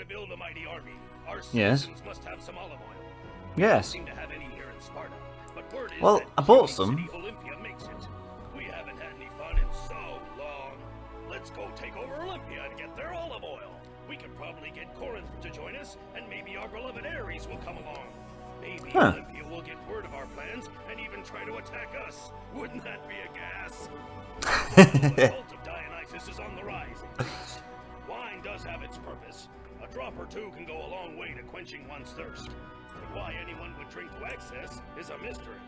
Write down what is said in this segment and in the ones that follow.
build a mighty army, our Yes. citizens must have some olive oil. Yes. We don't seem to have any here in Sparta, but word is Well, that I bought City some. Olympia makes it. We haven't had any fun in so long. Let's go take over Olympia and get their olive oil. We could probably get Corinth to join us, and maybe our beloved Ares will come along. Maybe Olympia will get word of our plans and even try to attack us. Wouldn't that be a gas? The cult of Dionysus is on the rise in Greece. Wine does have its purpose. A drop or two can go a long way to quenching one's thirst. But why anyone would drink to excess is a mystery.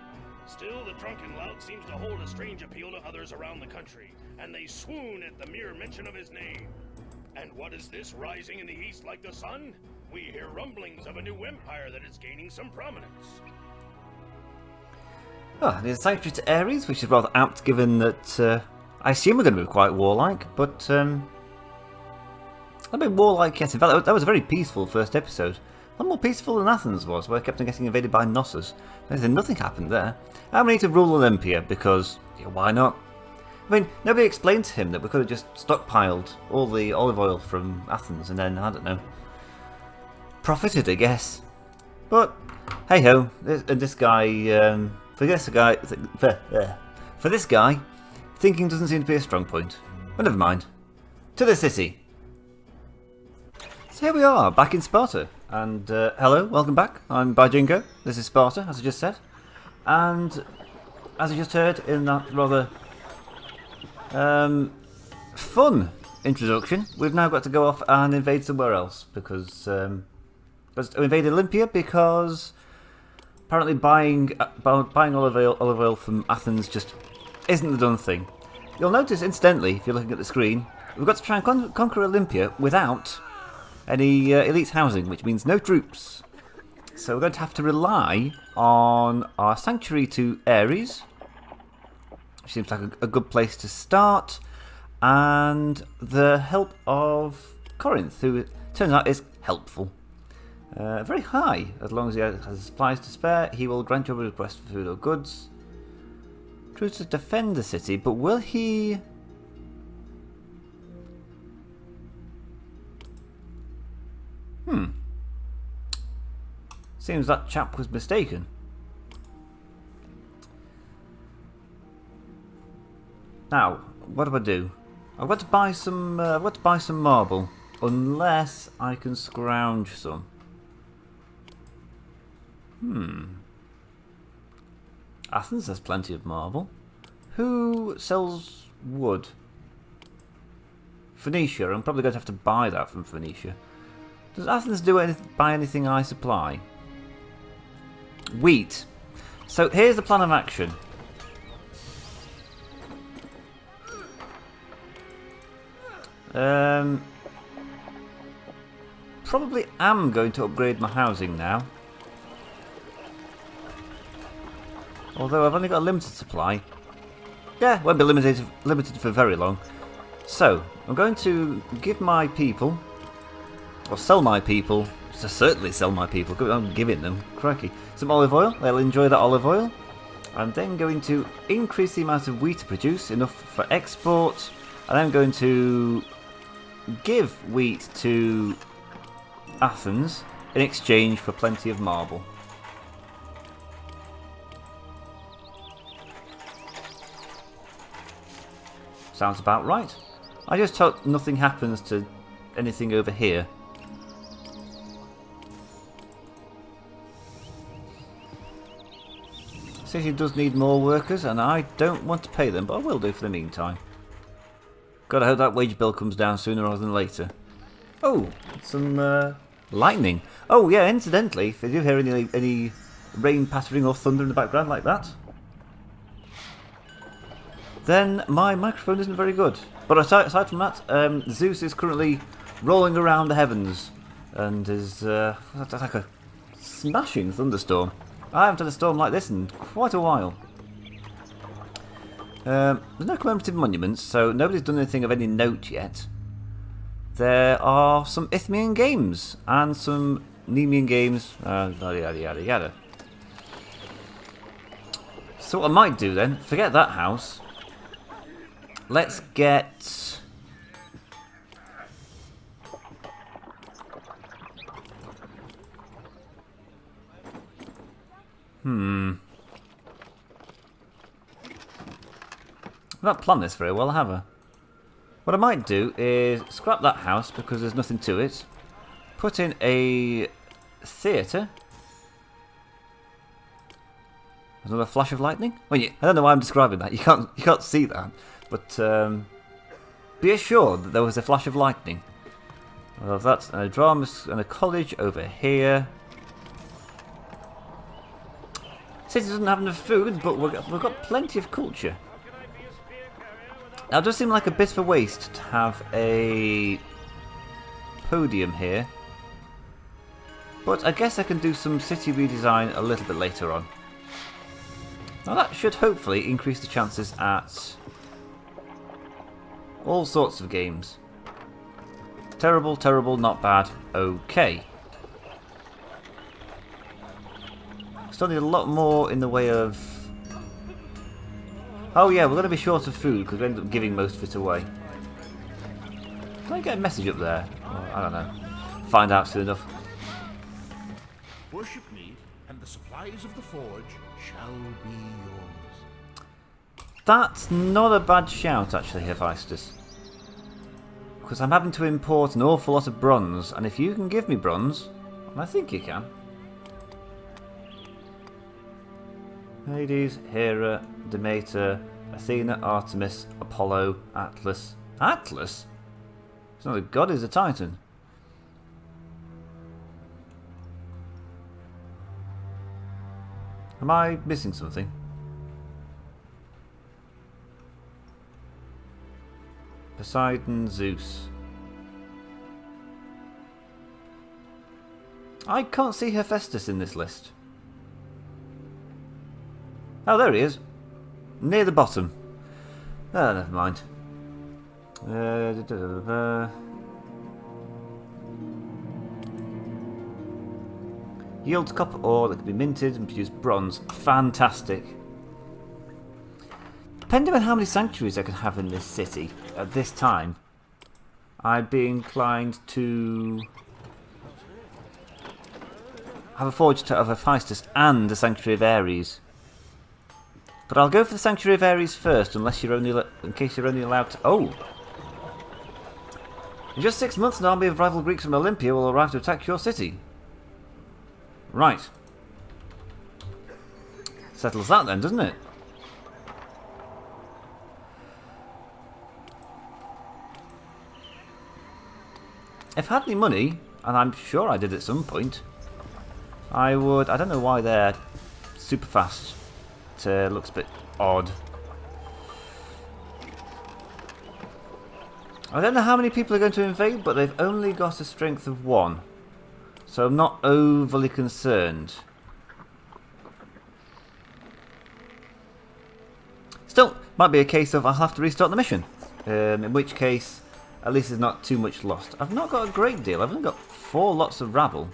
Still, the drunken lout seems to hold a strange appeal to others around the country, and they swoon at the mere mention of his name. And what is this rising in the east like the sun? We hear rumblings of a new empire that is gaining some prominence. Oh, there's a sanctuary to Ares, which is rather apt given that I assume we're going to be quite warlike, but not a bit warlike yet. In fact, that was a very peaceful first episode. A lot more peaceful than Athens was, where I kept on getting invaded by Knossos. Nothing happened there. And we need to rule Olympia, because, yeah, why not? I mean, nobody explained to him that we could have just stockpiled all the olive oil from Athens and then, I don't know, profited, I guess. But, hey-ho, this guy, for this guy, thinking doesn't seem to be a strong point. But never mind. To the city. So here we are, back in Sparta. And, hello, welcome back. I'm Bajingo. This is Sparta, as I just said. And, as you just heard in that rather fun introduction, we've now got to go off and invade somewhere else. Because we invaded Olympia because apparently buying olive oil from Athens just isn't the done thing. You'll notice, incidentally, if you're looking at the screen, we've got to try and conquer Olympia without any elite housing, which means no troops. So we're going to have to rely on our sanctuary to Ares, which seems like a good place to start, and the help of Corinth, who it turns out is helpful. Very high, as long as he has supplies to spare, he will grant your request for food or goods. True to defend the city, but will he... Seems that chap was mistaken. Now, what do I do? I've got to buy some marble, unless I can scrounge some. Athens has plenty of marble. Who sells wood? Phoenicia. I'm probably going to have to buy that from Phoenicia. Does Athens buy anything I supply? Wheat. So here's the plan of action. Probably am going to upgrade my housing now. Although I've only got a limited supply. Yeah, won't be limited for very long. So, I'm going to give my people, or sell my people, certainly sell my people, I'm giving them, crikey, some olive oil. They'll enjoy that olive oil. I'm then going to increase the amount of wheat to produce, enough for export. And I'm going to give wheat to Athens in exchange for plenty of marble. Sounds about right. I just hope nothing happens to anything over here. City does need more workers, and I don't want to pay them, but I will do for the meantime. Gotta hope that wage bill comes down sooner rather than later. Oh, some lightning. Oh yeah, incidentally, if you do hear any rain pattering or thunder in the background like that, then my microphone isn't very good. But aside from that, Zeus is currently rolling around the heavens and is that's like a smashing thunderstorm. I haven't had a storm like this in quite a while. There's no commemorative monuments, so nobody's done anything of any note yet. There are some Isthmian games and some Nemean games, yada yada yada yada. So what I might do then, forget that house. Let's get... I've not planned this very well, have I? What I might do is scrap that house because there's nothing to it. Put in a theatre. Another flash of lightning? Well, I don't know why I'm describing that. You can't see that, but be assured that there was a flash of lightning. Well, that's a drama and a college over here. City doesn't have enough food, but we've got plenty of culture. Now, it does seem like a bit of a waste to have a podium here. But I guess I can do some city redesign a little bit later on. Now that should hopefully increase the chances at all sorts of games. Terrible, terrible, not bad, okay. Still need a lot more in the way of... Oh yeah, we're going to be short of food because we end up giving most of it away. Can I get a message up there? Oh, I don't know. Find out soon enough. Worship me, and the supplies of the forge shall be yours. That's not a bad shout, actually, Hephaestus. Because I'm having to import an awful lot of bronze, and if you can give me bronze, I think you can. Hades, Hera, Demeter, Athena, Artemis, Apollo, Atlas. Atlas? It's not a god, it's a titan. Am I missing something? Poseidon, Zeus. I can't see Hephaestus in this list. Oh, there he is. Near the bottom. Oh, never mind. Yields copper ore that can be minted and produce bronze. Fantastic. Depending on how many sanctuaries I can have in this city at this time, I'd be inclined to have a forge of Hephaestus and a Sanctuary of Ares. But I'll go for the Sanctuary of Ares first, unless you're only in case you're only allowed to. Oh! In just 6 months, an army of rival Greeks from Olympia will arrive to attack your city. Right. Settles that then, doesn't it? If I had any money, and I'm sure I did at some point, I would... I don't know why they're super fast. It looks a bit odd. I don't know how many people are going to invade, but they've only got a strength of 1. So I'm not overly concerned. Still, might be a case of I'll have to restart the mission. In which case, at least there's not too much lost. I've not got a great deal. I've only got 4 lots of rabble.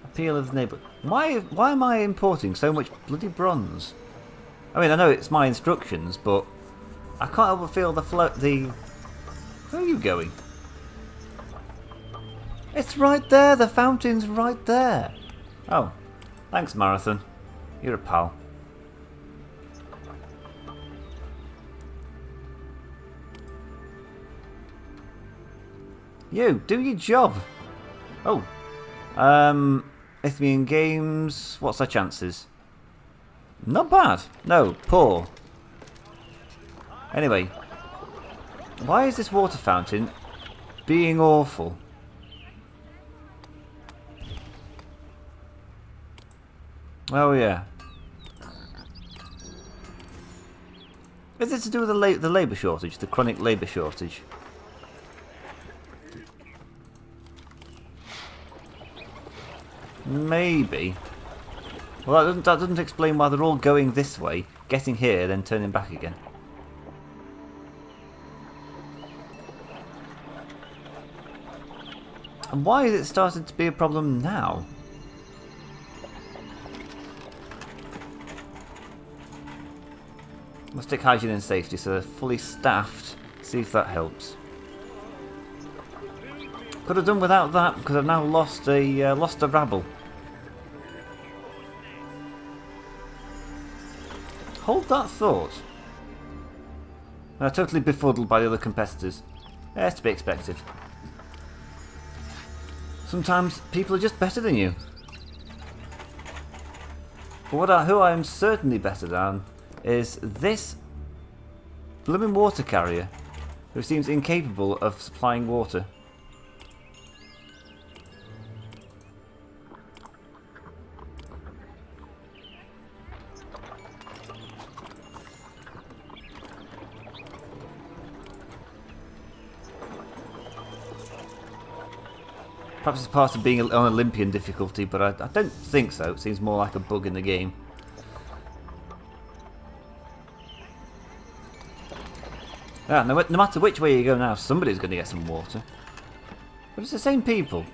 Appeal of the neighbour. Why am I importing so much bloody bronze? I mean, I know it's my instructions, but I can't help but feel the Where are you going? It's right there. The fountain's right there. Oh, thanks, Marathon. You're a pal. You do your job. Oh, Isthmian Games. What's our chances? Not bad. No, poor. Anyway, why is this water fountain being awful? Oh yeah. Is it to do with the labour shortage, the chronic labour shortage? Maybe. Well, that doesn't explain why they're all going this way, getting here, then turning back again. And why is it starting to be a problem now? Let's take hygiene and safety, so they're fully staffed. See if that helps. Could have done without that because I've now lost a rabble. Hold that thought. Totally befuddled by the other competitors. It's to be expected. Sometimes people are just better than you. But who I am certainly better than is this blooming water carrier, who seems incapable of supplying water. Perhaps it's part of being on Olympian difficulty, but I don't think so. It seems more like a bug in the game. No matter which way you go now, somebody's going to get some water. But it's the same people.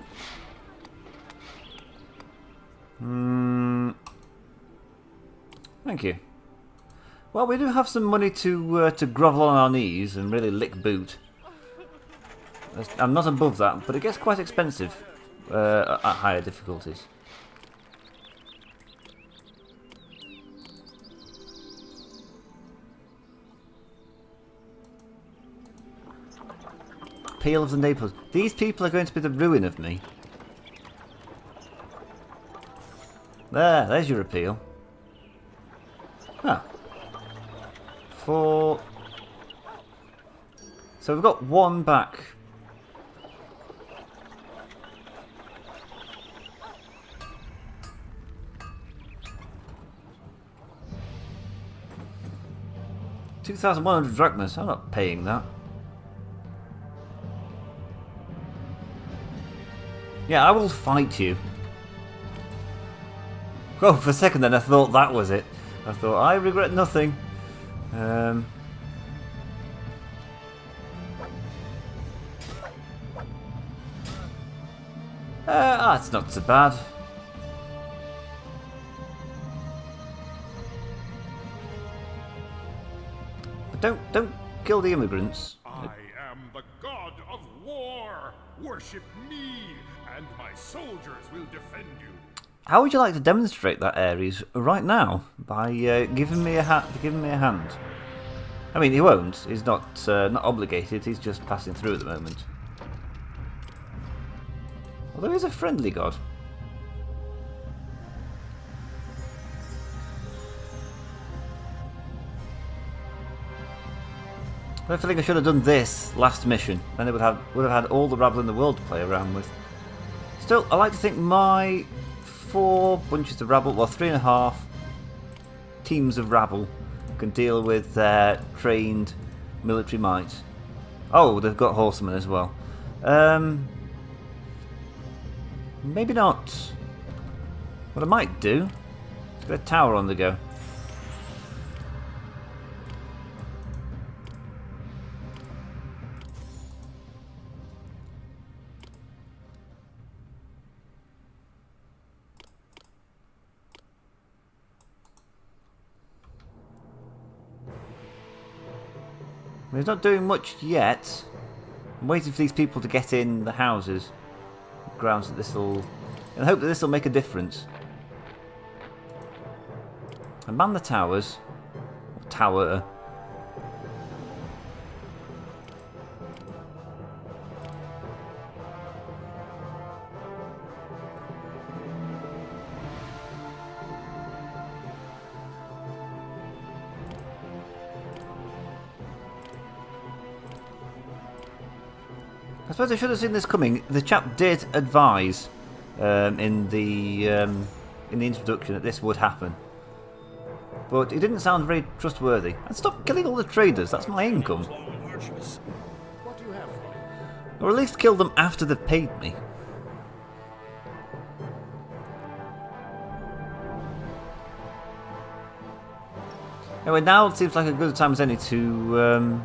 Thank you. Well, we do have some money to grovel on our knees and really lick boot. I'm not above that, but it gets quite expensive at higher difficulties. Appeal of the neighbourhood. These people are going to be the ruin of me. There's your appeal. Ah. So we've got one back. $2,100 drachmas. I'm not paying that. Yeah, I will fight you. Oh, for a second then I thought that was it. I thought, I regret nothing. That's not so bad. But don't kill the immigrants. I am the god of war. Worship me, and my soldiers will defend you. How would you like to demonstrate that, Ares, right now by giving me a hand? I mean, he won't. He's not obligated. He's just passing through at the moment. Although he's a friendly god. I have a feeling I should have done this last mission. Then it would have had all the rabble in the world to play around with. Still, I like to think my 4 bunches of rabble, well 3.5 teams of rabble can deal with their trained military might. Oh, they've got horsemen as well. Maybe not. What I might do is get a tower on the go. He's not doing much yet. I'm waiting for these people to get in the houses. Grounds that this'll... and I hope that this'll make a difference. And man the towers. Or tower. I suppose I should have seen this coming. The chap did advise in the introduction that this would happen, but it didn't sound very trustworthy. And stop killing all the traders. That's my income. What do you have for me? Or at least kill them after they've paid me. Anyway, now it seems like a good time as any to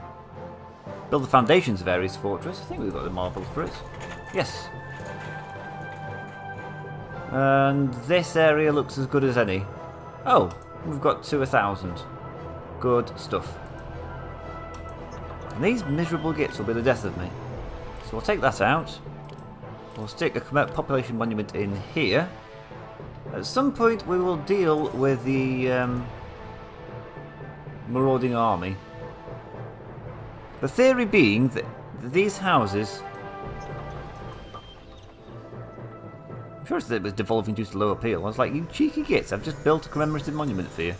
build the foundations of Ares Fortress. I think we've got the marble for it. Yes. And this area looks as good as any. Oh, we've got to 1,000. Good stuff. And these miserable gits will be the death of me. So we'll take that out. We'll stick a population monument in here. At some point we will deal with the marauding army. The theory being that these houses... I'm sure it was devolving due to low appeal. I was like, you cheeky gits, I've just built a commemorative monument for you.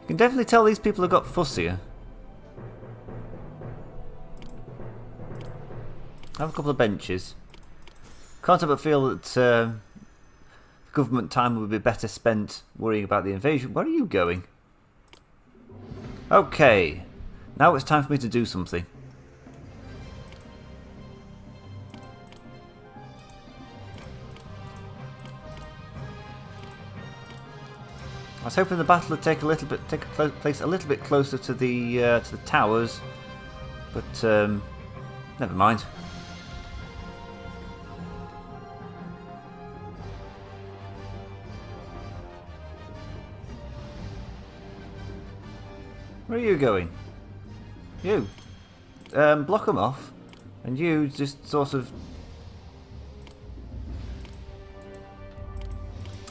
You can definitely tell these people have got fussier. I have a couple of benches. Can't help but feel that government time would be better spent worrying about the invasion. Where are you going? Okay, now it's time for me to do something. I was hoping the battle would take place a little bit closer to the towers, but never mind. Where are you going? You. Block them off, and you just sort of.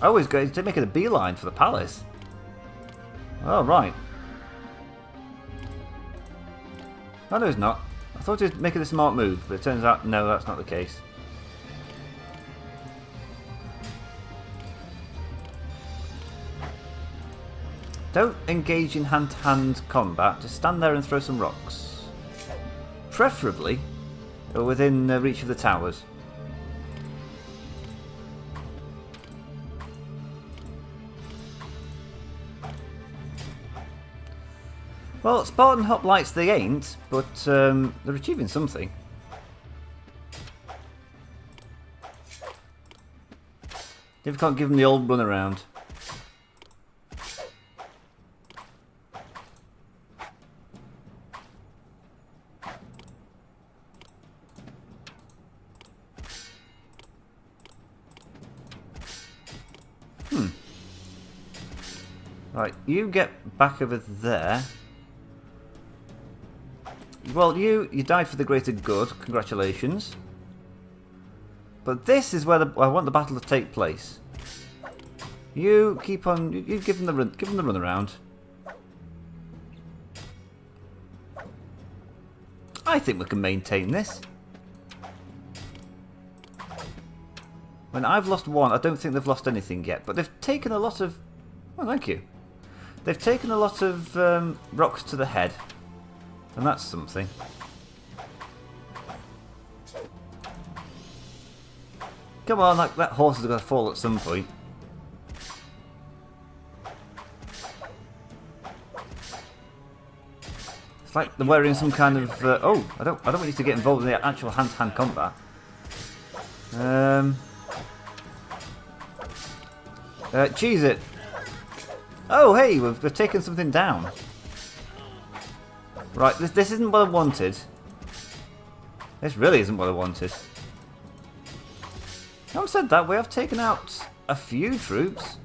Oh, he's going to make it a beeline for the palace. Oh, right. Oh, no, he's not. I thought he was making a smart move, but it turns out, no, that's not the case. Don't engage in hand-to-hand combat, just stand there and throw some rocks. Preferably within reach of the towers. Well, Spartan hoplites they ain't, but they're achieving something. If you can't give them the old run around. Right, you get back over there. Well, you died for the greater good. Congratulations. But this is where I want the battle to take place. You keep on. You give them the run. Give them the run around. I think we can maintain this. When I've lost one, I don't think they've lost anything yet. But they've taken a lot of. Oh, thank you. They've taken a lot of rocks to the head. And that's something. Come on, that horse is going to fall at some point. It's like they're wearing some kind of. Oh, I don't want you to get involved in the actual hand-to-hand combat. Cheese it. Oh, hey, we've taken something down. Right, this isn't what I wanted. This really isn't what I wanted. Having said that, we have taken out a few troops.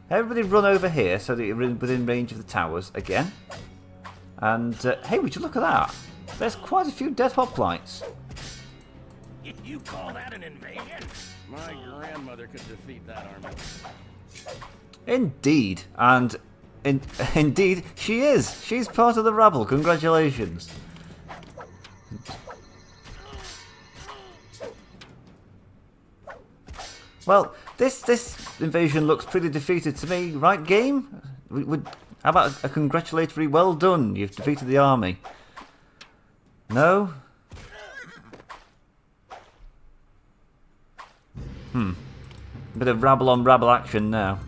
Everybody run over here so that you're within range of the towers again. And, hey, would you look at that? There's quite a few dead hoplites. You call that an invasion? My grandmother could defeat that army. Indeed, and indeed she is. She's part of the rabble. Congratulations. Well, this invasion looks pretty defeated to me, right, game? How about a congratulatory well done? You've defeated the army. No? Bit of rabble on rabble action now.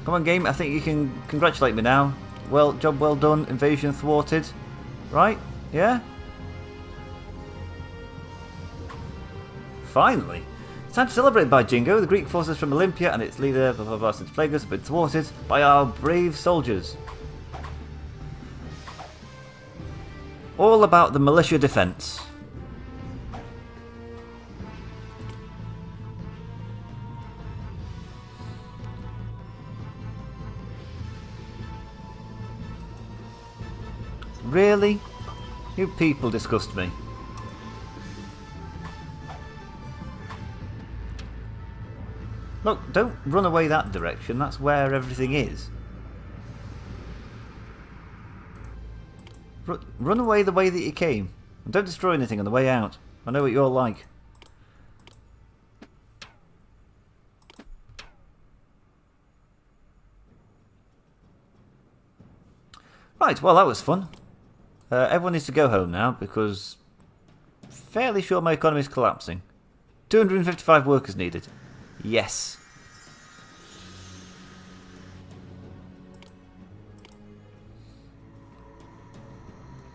Come on, game. I think you can congratulate me now. Well, job well done. Invasion thwarted. Right? Yeah? Finally. It's time to celebrate by Jingo. The Greek forces from Olympia and its leader, since Plagueis, have been thwarted by our brave soldiers. All about the militia defence. Really? You people disgust me. Look, don't run away that direction. That's where everything is. Run away the way that you came. And don't destroy anything on the way out. I know what you're like. Right, well that was fun. Everyone needs to go home now because fairly sure my economy is collapsing. 255 workers needed. Yes.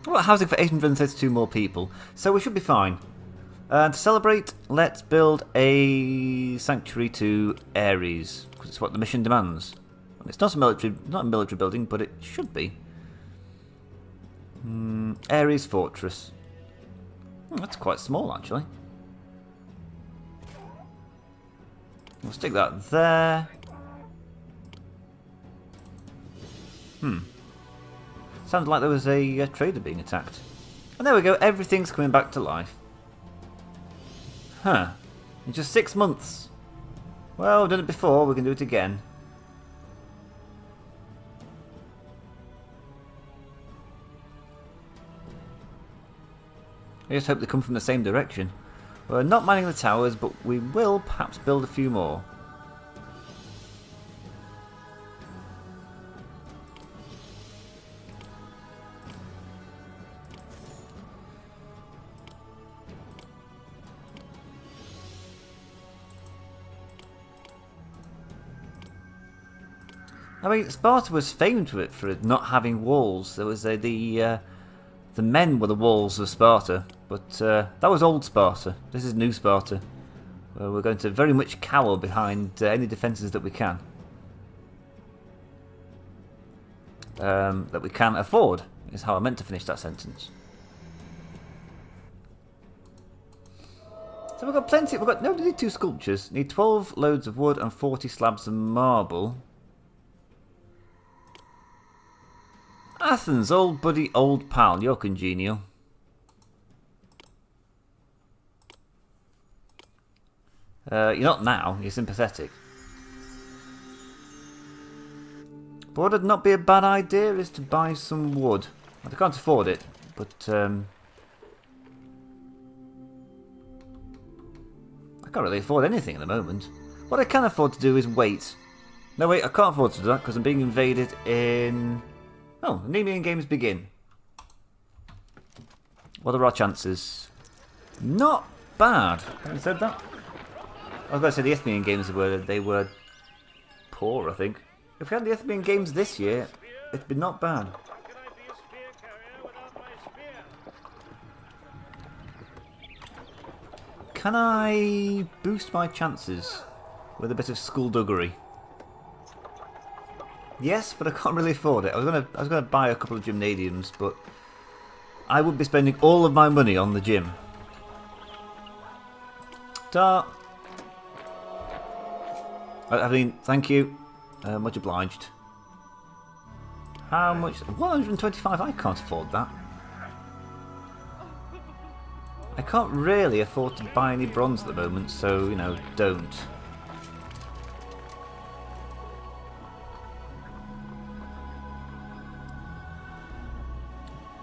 Well, housing for 832 more people, so we should be fine. To celebrate, let's build a sanctuary to Ares, because it's what the mission demands. It's not a military building, but it should be. Ares Fortress. That's quite small, actually. We'll stick that there. Sounded like there was a trader being attacked. And there we go, everything's coming back to life. Huh. In just 6 months. Well, we've done it before, we can do it again. I just hope they come from the same direction. We're not mining the towers, but we will perhaps build a few more. I mean, Sparta was famed for it not having walls. There was the men were the walls of Sparta, but that was old Sparta. This is new Sparta. We're going to very much cower behind any defences that we can. That we can afford, is how I meant to finish that sentence. So we've got plenty, we need 2 sculptures. Need 12 loads of wood and 40 slabs of marble. Athens, old buddy, old pal, you're congenial. You're not now, you're sympathetic. But would it not be a bad idea is to buy some wood? I can't afford it, but I can't really afford anything at the moment. What I can afford to do is wait. No wait, I can't afford to do that because I'm being invaded in... Oh, the Nemean games begin. What are our chances? Not bad. Having said that, I was going to say the Isthmian games were poor, I think. If we had the Isthmian games this year, it'd be not bad. Can I boost my chances with a bit of skullduggery? Yes, but I can't really afford it. I was gonna buy a couple of gymnasiums, but I would be spending all of my money on the gym. Ta. I mean, thank you. Much obliged. How much? 125. I can't afford that. I can't really afford to buy any bronze at the moment, so you know, don't.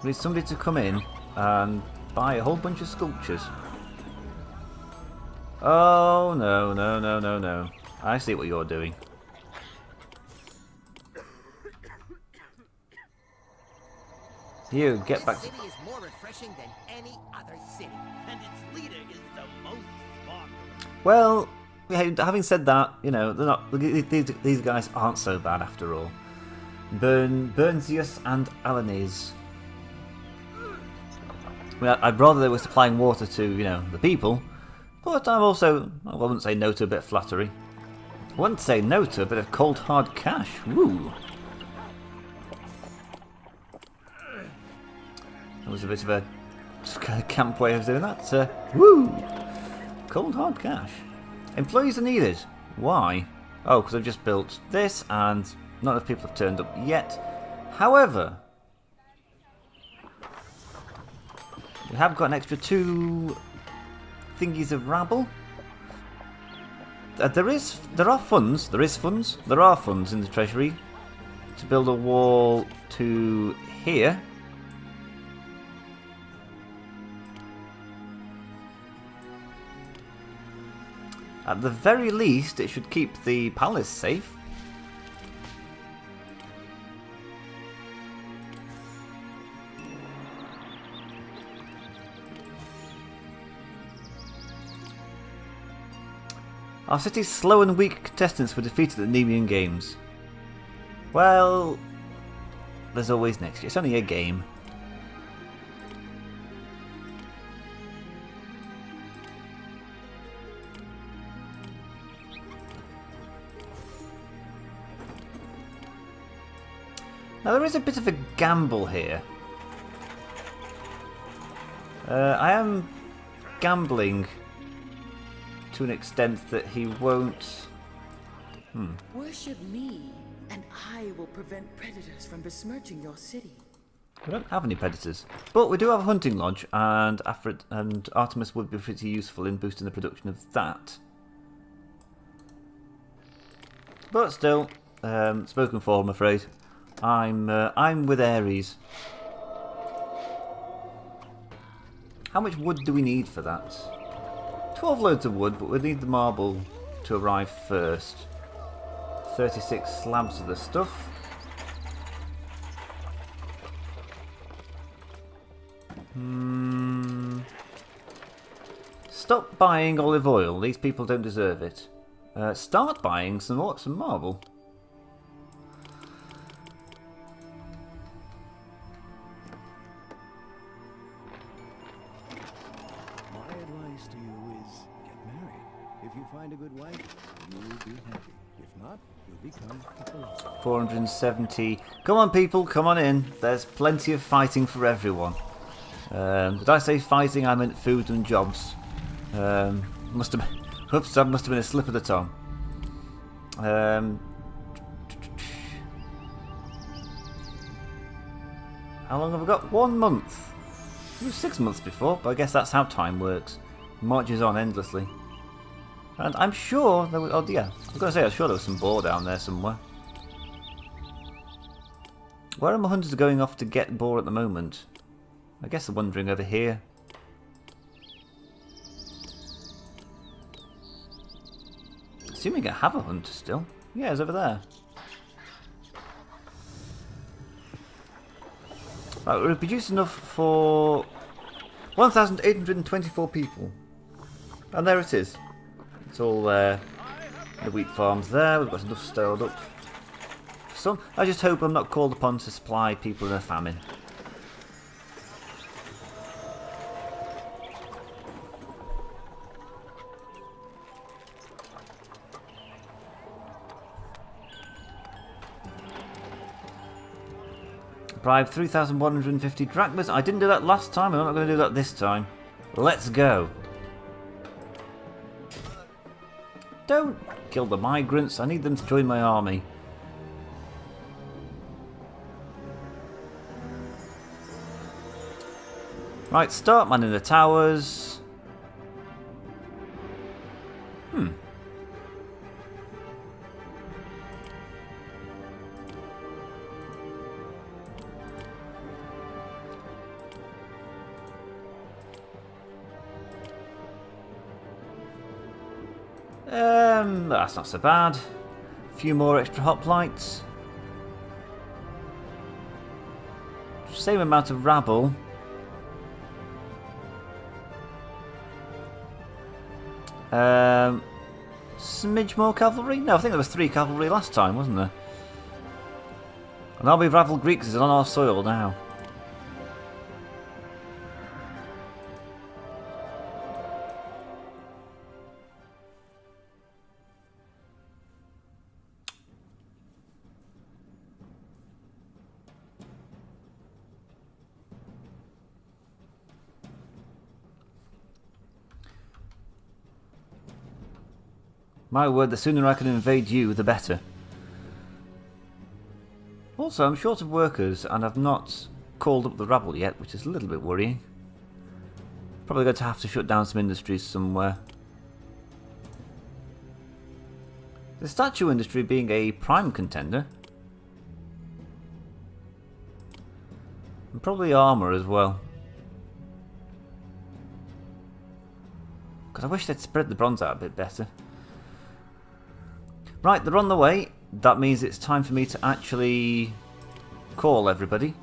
We need somebody to come in and buy a whole bunch of sculptures. Oh, no, no, no, no, no. I see what you're doing. You, get back to... This city is more refreshing than any other city. And its leader is the most Spartan. Well, having said that, you know, they're not... These guys aren't so bad after all. Burn Zeus and Alanes. I mean, I'd rather they were supplying water to, you know, the people, but I'm also, I wouldn't say no to a bit of flattery. I wouldn't say no to a bit of cold hard cash. Woo! That was a bit of a just kind of camp way of doing that. Woo! Cold hard cash. Employees are needed. Why? Oh, because I've just built this and not enough people have turned up yet. However, we have got an extra 2 thingies of rabble. There are funds in the treasury to build a wall to here. At the very least, it should keep the palace safe. Our city's slow and weak contestants were defeated at the Nemean Games. Well, there's always next year. It's only a game. Now there is a bit of a gamble here. I am gambling to an extent that he won't... Worship me, and I will prevent predators from besmirching your city. We don't have any predators, but we do have a hunting lodge, and Artemis would be pretty useful in boosting the production of that. But still, spoken for, I'm afraid. I'm with Ares. How much wood do we need for that? 12 loads of wood, but we need the marble to arrive first. 36 slabs of the stuff. Stop buying olive oil. These people don't deserve it. Start buying some marble. My advice to you is get married. If you find a good wife, you will be happy. If not, you'll become a philosopher. 470. Come on, people, come on in. There's plenty of fighting for everyone. Did I say fighting? I meant food and jobs. Must have been, oops, that must have been a slip of the tongue. How long have I got? 1 month. It was 6 months before, but I guess that's how time works. It marches on endlessly. And I'm sure there was... Oh, yeah. I was going to say, I'm sure there was some boar down there somewhere. Where are my hunters going off to get boar at the moment? I guess they're wandering over here. Assuming I have a hunter still. Yeah, it's over there. Right, we've produced enough for 1,824 people. And there it is. It's all there. The wheat farm's there. We've got enough stored up. For some, I just hope I'm not called upon to supply people in a famine. Bribe 3,150 drachmas. I didn't do that last time. I'm not going to do that this time. Let's go. Don't kill the migrants. I need them to join my army. Right, start manning the towers. That's not so bad. A few more extra hoplites. Same amount of rabble. Smidge more cavalry? No, I think there was 3 cavalry last time, wasn't there? An army of rabble Greeks is on our soil now. My word, the sooner I can invade you, the better. Also, I'm short of workers, and I've not called up the rabble yet, which is a little bit worrying. Probably going to have to shut down some industries somewhere. The statue industry being a prime contender. And probably armour as well. Because I wish they'd spread the bronze out a bit better. Right, they're on the way. That means it's time for me to actually call everybody.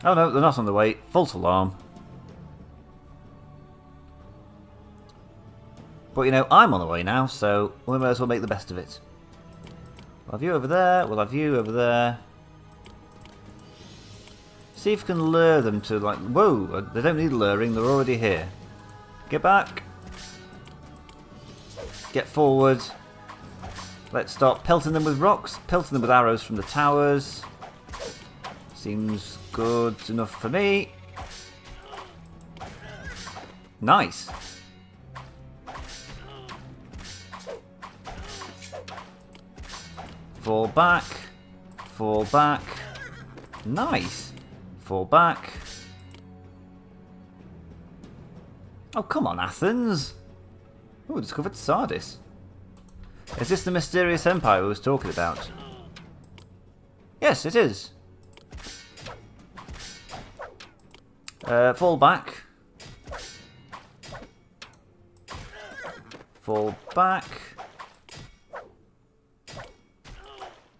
Oh no, they're not on the way. False alarm. But you know, I'm on the way now, so we may as well make the best of it. We'll have you over there, we'll have you over there. See if we can lure them to, like, whoa, they don't need luring, they're already here. Get back. Get forward. Let's start pelting them with rocks, pelting them with arrows from the towers. Seems good enough for me. Nice. Fall back. Fall back. Nice. Fall back. Oh, come on, Athens. Oh, discovered Sardis. Is this the mysterious empire we was talking about? Yes, it is. Fall back. Fall back.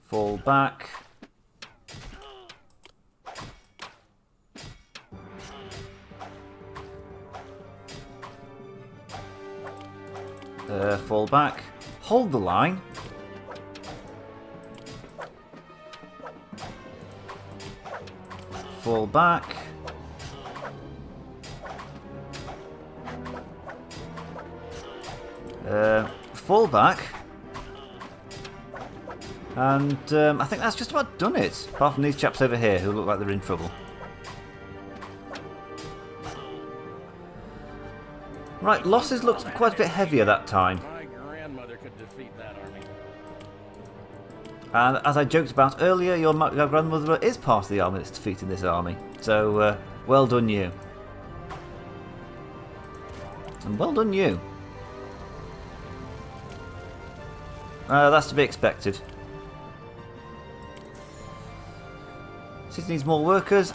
Fall back. Fall back. Hold the line. Fall back. Fall back. And I think that's just about done it. Apart from these chaps over here who look like they're in trouble. Right, losses looked quite a bit heavier that time. My grandmother could defeat that army. And as I joked about earlier, your grandmother is part of the army that's defeating this army. So, well done you. And well done you. That's to be expected. City needs more workers.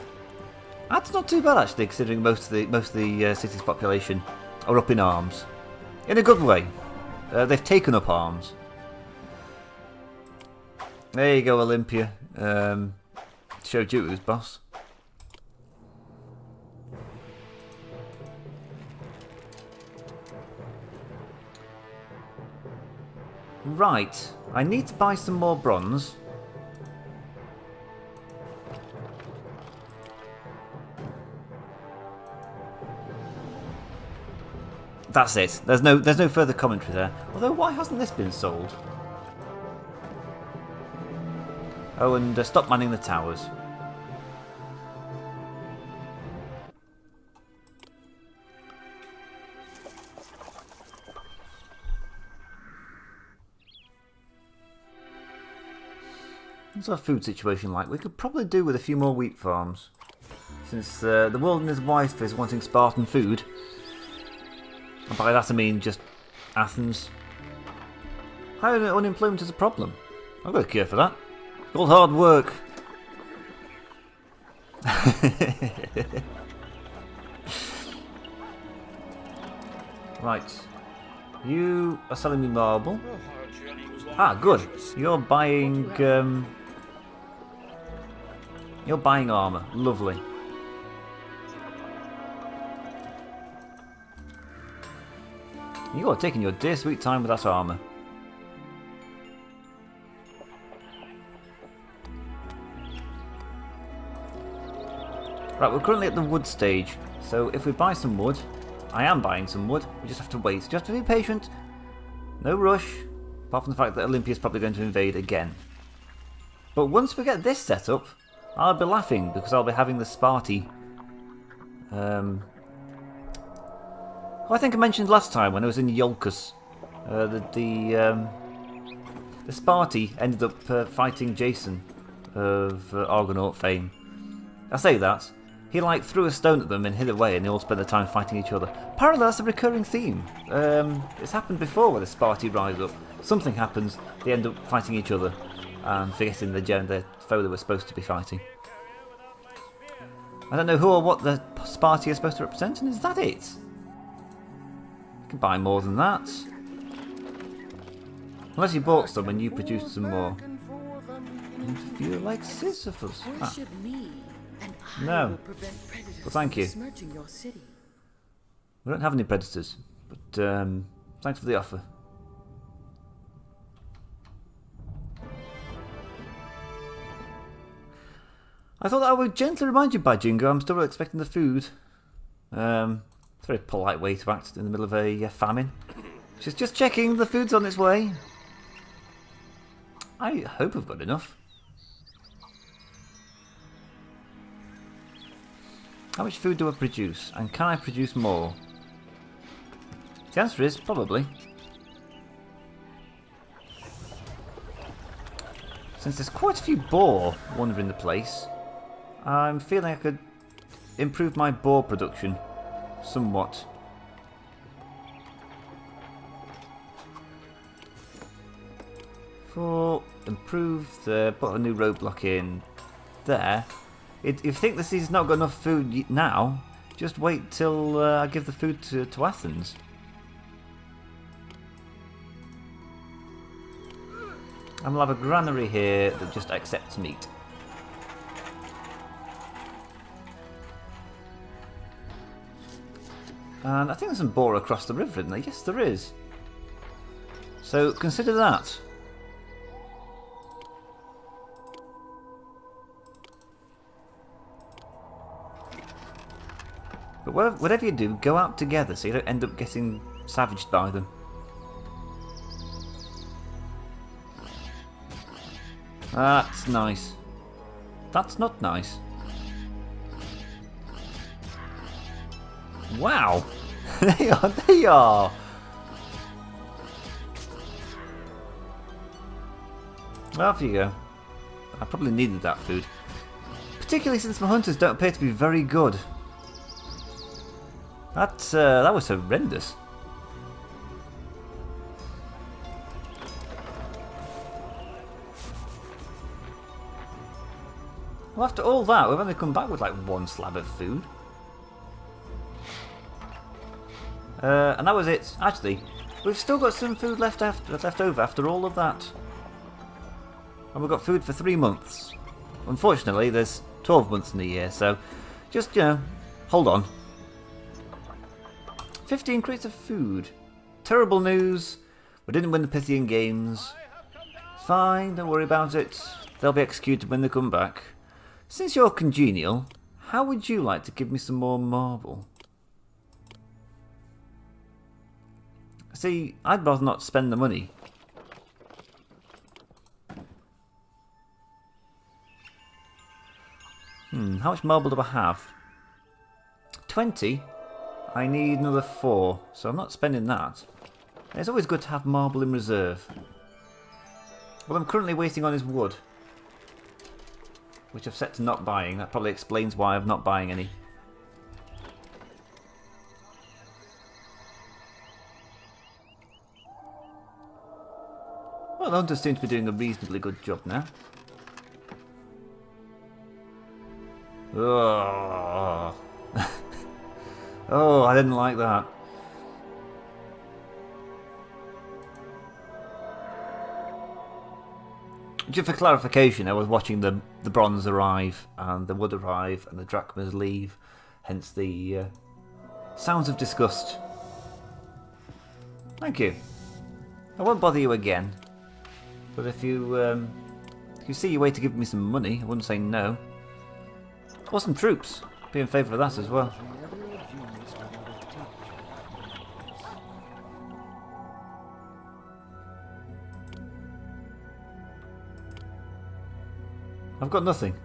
That's not too bad actually, considering most of the city's population are up in arms. In a good way. They've taken up arms. There you go, Olympia. Showed you who's boss. Right, I need to buy some more bronze. That's it. There's no further commentary there. Although, why hasn't this been sold? Oh, and stop manning the towers. What's our food situation like? We could probably do with a few more wheat farms. Since the world and his wife is wanting Spartan food. And by that I mean just Athens. High unemployment is a problem. I've got a cure for that. It's called hard work. Right. You are selling me marble. Ah, good. You're buying armour. Lovely. You are taking your dear sweet time with that armour. Right, we're currently at the wood stage, so if we buy some wood, I am buying some wood, we just have to wait. Just have to be patient. No rush, apart from the fact that Olympia is probably going to invade again. But once we get this set up, I'll be laughing because I'll be having the Sparty Well, I think I mentioned last time when I was in Iolcus, the Sparti ended up fighting Jason of Argonaut fame. I say that. He like threw a stone at them and hid away, and they all spent their time fighting each other. Apparently that's a recurring theme. It's happened before where the Sparti rise up. Something happens, they end up fighting each other and forgetting the foe they were supposed to be fighting. I don't know who or what the Sparti are supposed to represent, and is that it? You can buy more than that. Unless you bought some and you produced some more. If you like Sisyphus. Worship me, and I No. will prevent predators Well, thank from you. besmirching your city. We don't have any predators, but thanks for the offer. I thought I would gently remind you, Bajingo, I'm still expecting the food. It's a very polite way to act in the middle of a famine. Just checking, the food's on its way. I hope I've got enough. How much food do I produce? And can I produce more? The answer is probably. Since there's quite a few boar wandering the place, I'm feeling I could improve my boar production somewhat. For improve the put a new roadblock in there. If you think this is not got enough food now, just wait till I give the food to Athens. And we'll have a granary here that just accepts meat. And I think there's some boar across the river, isn't there? Yes, there is. So consider that. But whatever you do, go out together so you don't end up getting savaged by them. That's nice. That's not nice. Wow! They are! Well, off you go. I probably needed that food. Particularly since my hunters don't appear to be very good. That was horrendous. Well, after all that, we've only come back with like one slab of food. And that was it. Actually, we've still got some food left over after all of that. And we've got food for 3 months. Unfortunately, there's 12 months in the year, so just, hold on. 15 crates of food. Terrible news. We didn't win the Pythian Games. It's fine, don't worry about it. They'll be executed when they come back. Since you're congenial, how would you like to give me some more marble? See, I'd rather not spend the money. How much marble do I have? 20? I need another 4, so I'm not spending that. It's always good to have marble in reserve. What I'm currently waiting on is wood, which I've set to not buying. That probably explains why I'm not buying any. Well, the hunters seem to be doing a reasonably good job now. Oh. Oh, I didn't like that. Just for clarification, I was watching the bronze arrive, and the wood arrive, and the drachmas leave. Hence the sounds of disgust. Thank you. I won't bother you again. But if you see your way to give me some money, I wouldn't say no. Or some troops. Be in favour of that as well. I've got nothing.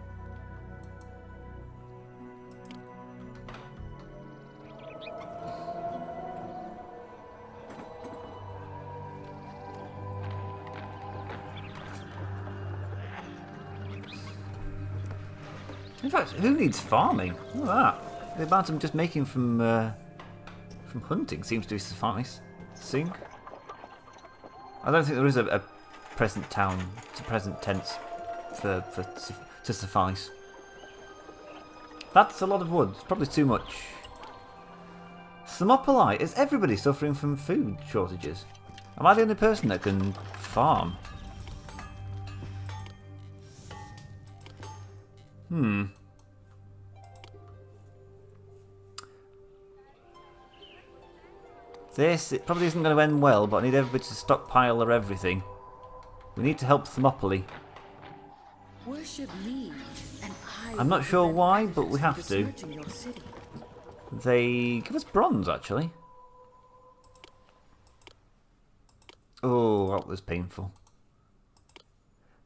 In fact, who needs farming? Look at that. The amount I'm just making from hunting seems to be suffice. Sink. I don't think there is a present town, a present tense to suffice. That's a lot of wood. It's probably too much. Thermopylae. Is everybody suffering from food shortages? Am I the only person that can farm? It probably isn't going to end well, but I need everybody to stockpile everything. We need to help Thermopylae. Worship me, and I'm not sure why, but we have to. They give us bronze, actually. Oh, that was painful.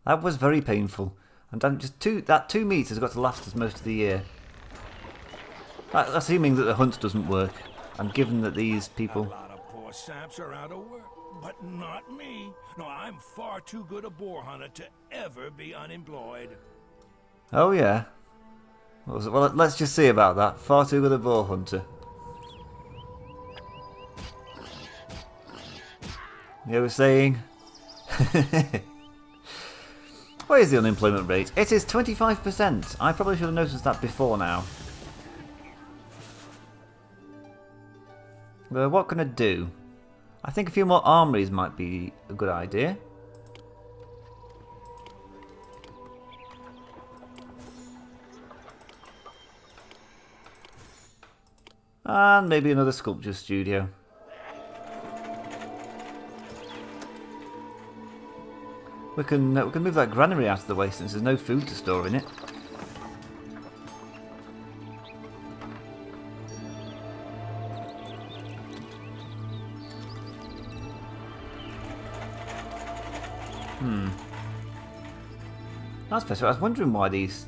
That was very painful. And that 2 meters has got to last us most of the year. Assuming that the hunt doesn't work, and given that these people... A lot of poor saps are out of work, but not me. No, I'm far too good a boar hunter to ever be unemployed. Oh yeah. Well, let's just see about that. Far too good a boar hunter. You were saying? What is the unemployment rate? It is 25%. I probably should have noticed that before now. What can I do? I think a few more armories might be a good idea. And maybe another sculpture studio. We can move that granary out of the way since there's no food to store in it. That's better. I was wondering why these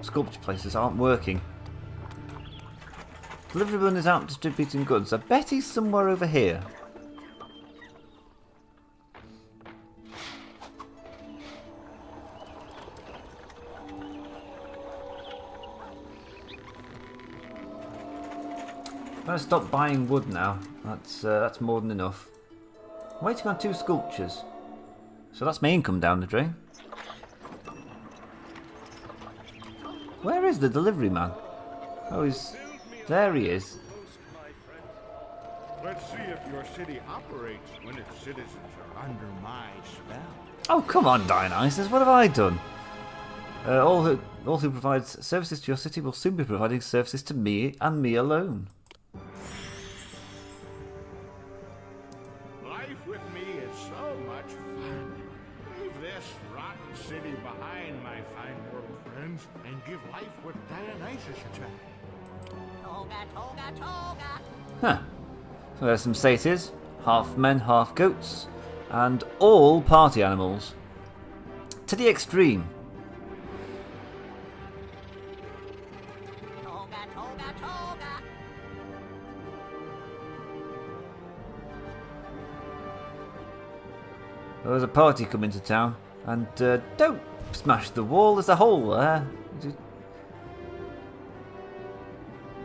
sculpture places aren't working. Delivery run is out distributing goods. I bet he's somewhere over here. I'm going to stop buying wood now. That's more than enough. I'm waiting on 2 sculptures. So that's my income down the drain. Where is the delivery man? Oh, there he is. Let's see if your city operates when its citizens are under my spell. Oh, come on, Dionysus. What have I done? All who provides services to your city will soon be providing services to me and me alone. Life with me is so much fun. Leave this rotten city behind, my fine world friends, and give life with Dionysus a try. Toga, toga, toga. Huh. So there's some satyrs, half men, half goats, and all party animals. To the extreme. Toga, toga, toga. There's a party coming to town, and don't smash the wall, there's a hole there.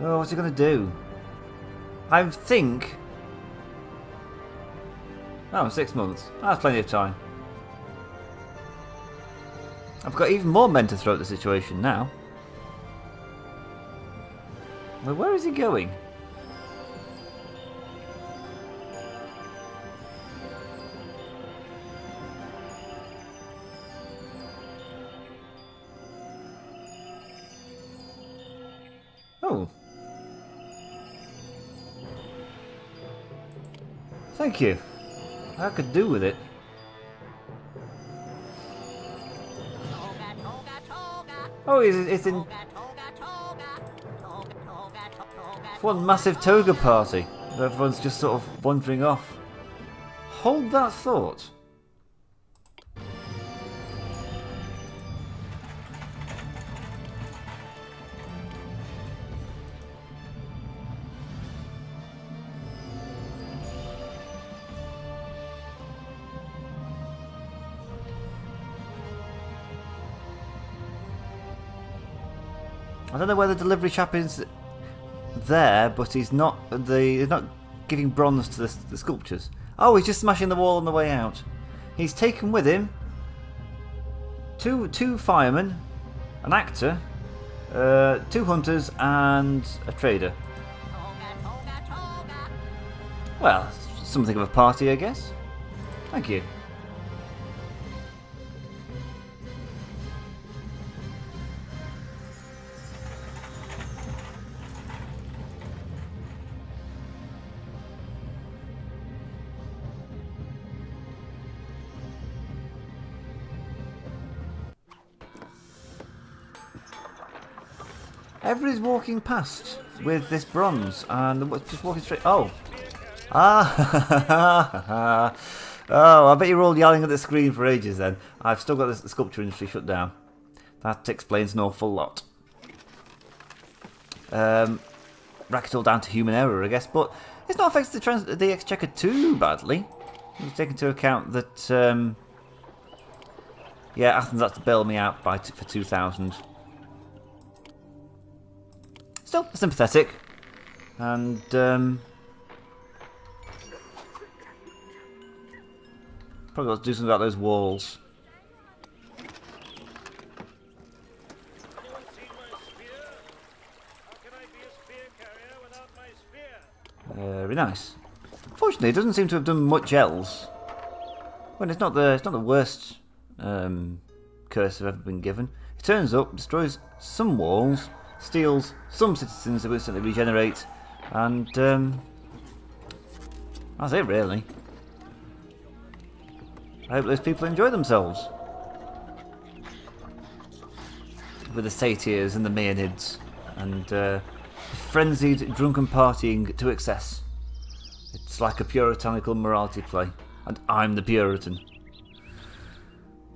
Oh, what's he going to do? I think... Oh, 6 months. That's plenty of time. I've got even more men to throw at the situation now. Well, where is he going? Oh. Thank you. I could do with it. Toga, toga, toga. Oh, it's in Toga, toga, toga. Toga, toga, toga. one massive toga party. Everyone's just sort of wandering off. Hold that thought. I don't know where the delivery chap is there, but he's not giving bronze to the sculptures. Oh, he's just smashing the wall on the way out. He's taken with him two firemen, an actor, 2 hunters, and a trader. Toga, toga, toga. Well, something of a party, I guess. Thank you. Everybody's walking past with this bronze and just walking straight. Oh. Ah. Oh, I bet you were all yelling at the screen for ages then. I've still got the sculpture industry shut down. That explains an awful lot. Rack it all down to human error, I guess, but it's not affected the exchequer too badly. You take into account that, yeah, Athens had to bail me out for 2,000. Still sympathetic, and probably got to do something about those walls. Anyone see my spear? How can I be a spear carrier without my spear? Very nice. Fortunately, it doesn't seem to have done much else. Well, it's not the worst curse I've ever been given. It turns up, destroys some walls, steals some citizens that instantly regenerate, and that's it really. I hope those people enjoy themselves. With the satyrs and the Maeonids, and frenzied drunken partying to excess. It's like a puritanical morality play, and I'm the Puritan.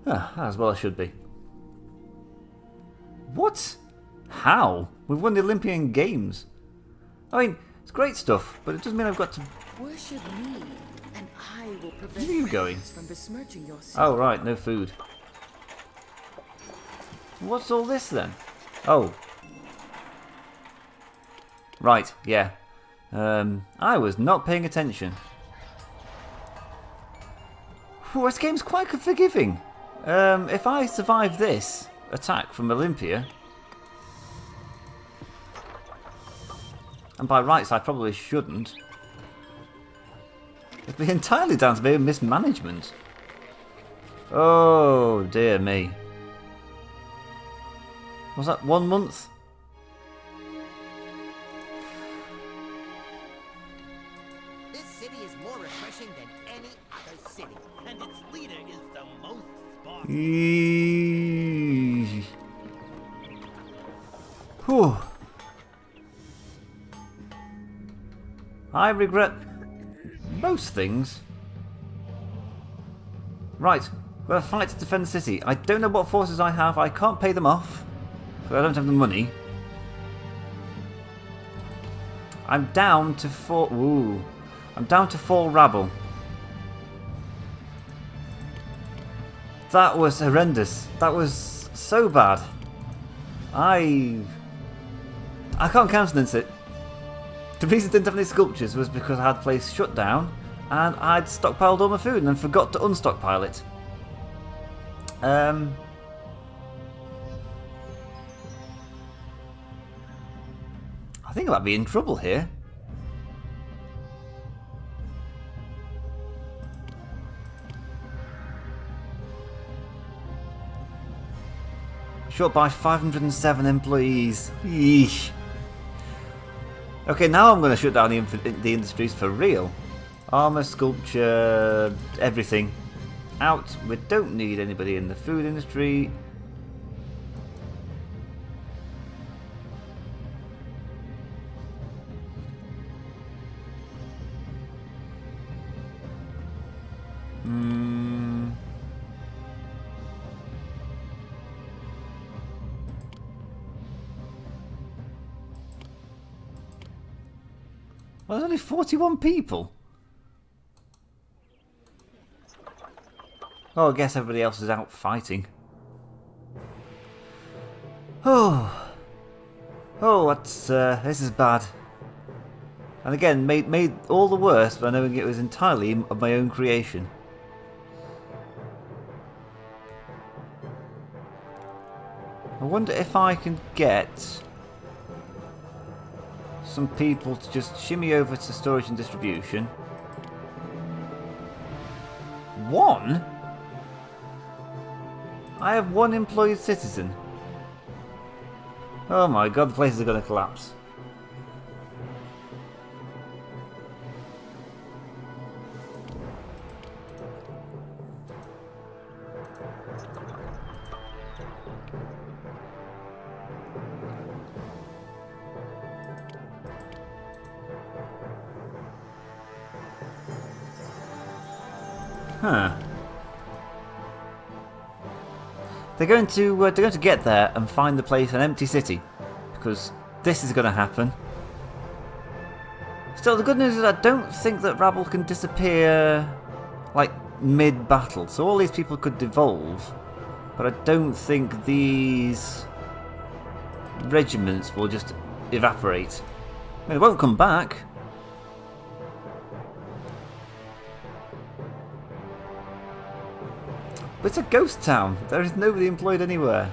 Ah, as well I should be. What? How? We've won the Olympian Games. I mean, it's great stuff, but it doesn't mean I've got to... Worship me, and I will prevent Where are you going? predators from besmirching your city. Oh, right, no food. What's all this then? Oh. Right, yeah. I was not paying attention. Whew, this game's quite forgiving. If I survive this attack from Olympia... And by rights, I probably shouldn't. It'd be entirely down to maybe mismanagement. Oh, dear me. Was that 1 month? This city is more refreshing than any other city, and its leader is the most Spartan. Eeeeee. Whew. I regret most things. Right, we're gonna fight to defend the city. I don't know what forces I have. I can't pay them off because I don't have the money. I'm down to 4. Ooh, I'm down to 4 rabble. That was horrendous. That was so bad. I can't countenance it. The reason I didn't have any sculptures was because I had the place shut down and I'd stockpiled all my food and then forgot to unstockpile it. I think I might be in trouble here. Short by 507 employees. Yeesh. Okay, now I'm going to shut down the industries for real. Armour, sculpture, everything. Out. We don't need anybody in the food industry. Well, there's only 41 people. Oh, I guess everybody else is out fighting. Oh. Oh, this is bad. And again, made all the worse by knowing it was entirely of my own creation. I wonder if I can get some people to just shimmy over to storage and distribution. One? I have one employed citizen. Oh my god, the places are going to collapse. Huh. They're going to get there and find the place an empty city, because this is going to happen. Still, the good news is I don't think that rabble can disappear like mid-battle, so all these people could devolve, but I don't think these regiments will just evaporate. I mean, they won't come back. But it's a ghost town. There is nobody employed anywhere.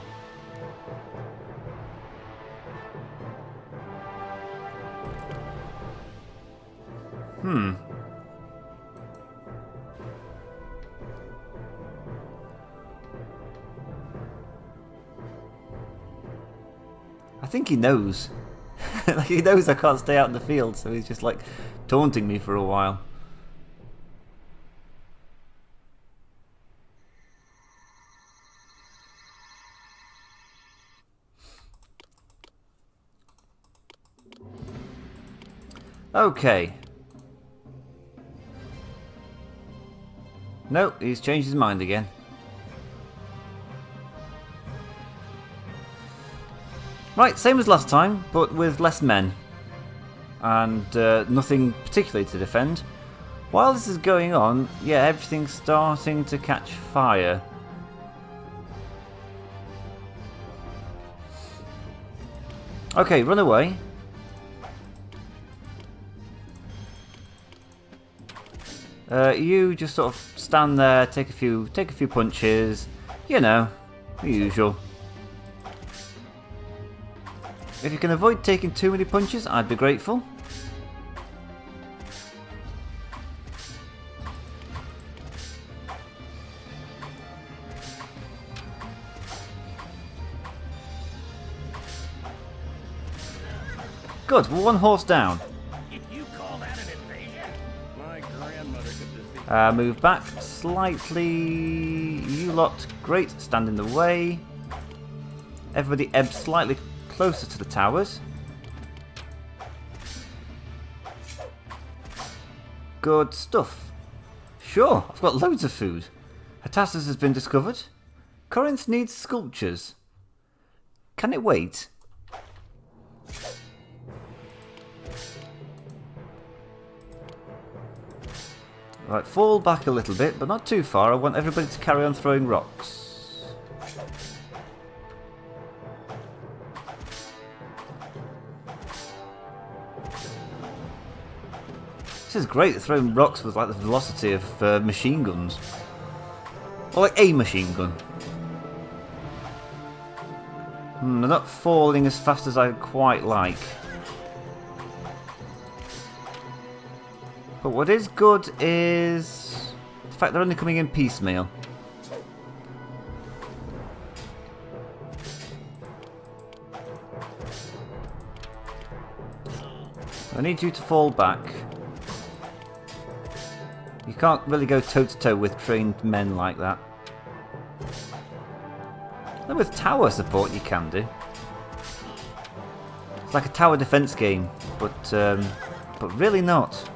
I think he knows. Like, he knows I can't stay out in the field, so he's just like taunting me for a while. Okay. No, he's changed his mind again. Right, same as last time, but with less men. And nothing particularly to defend. While this is going on, yeah, everything's starting to catch fire. Okay, run away. You just sort of stand there, take a few punches, you know, the usual. If you can avoid taking too many punches, I'd be grateful. Good, we're one horse down. Move back slightly. You lot, great, stand in the way. Everybody ebb slightly closer to the towers. Good stuff. Sure, I've got loads of food. Hatasus has been discovered. Corinth needs sculptures. Can it wait? Right, fall back a little bit, but not too far. I want everybody to carry on throwing rocks. This is great, throwing rocks with like the velocity of machine guns. Or like a machine gun. They're not falling as fast as I'd quite like. But what is good is the fact they're only coming in piecemeal. I need you to fall back. You can't really go toe-to-toe with trained men like that. And with tower support you can do. It's like a tower defense game, but really not.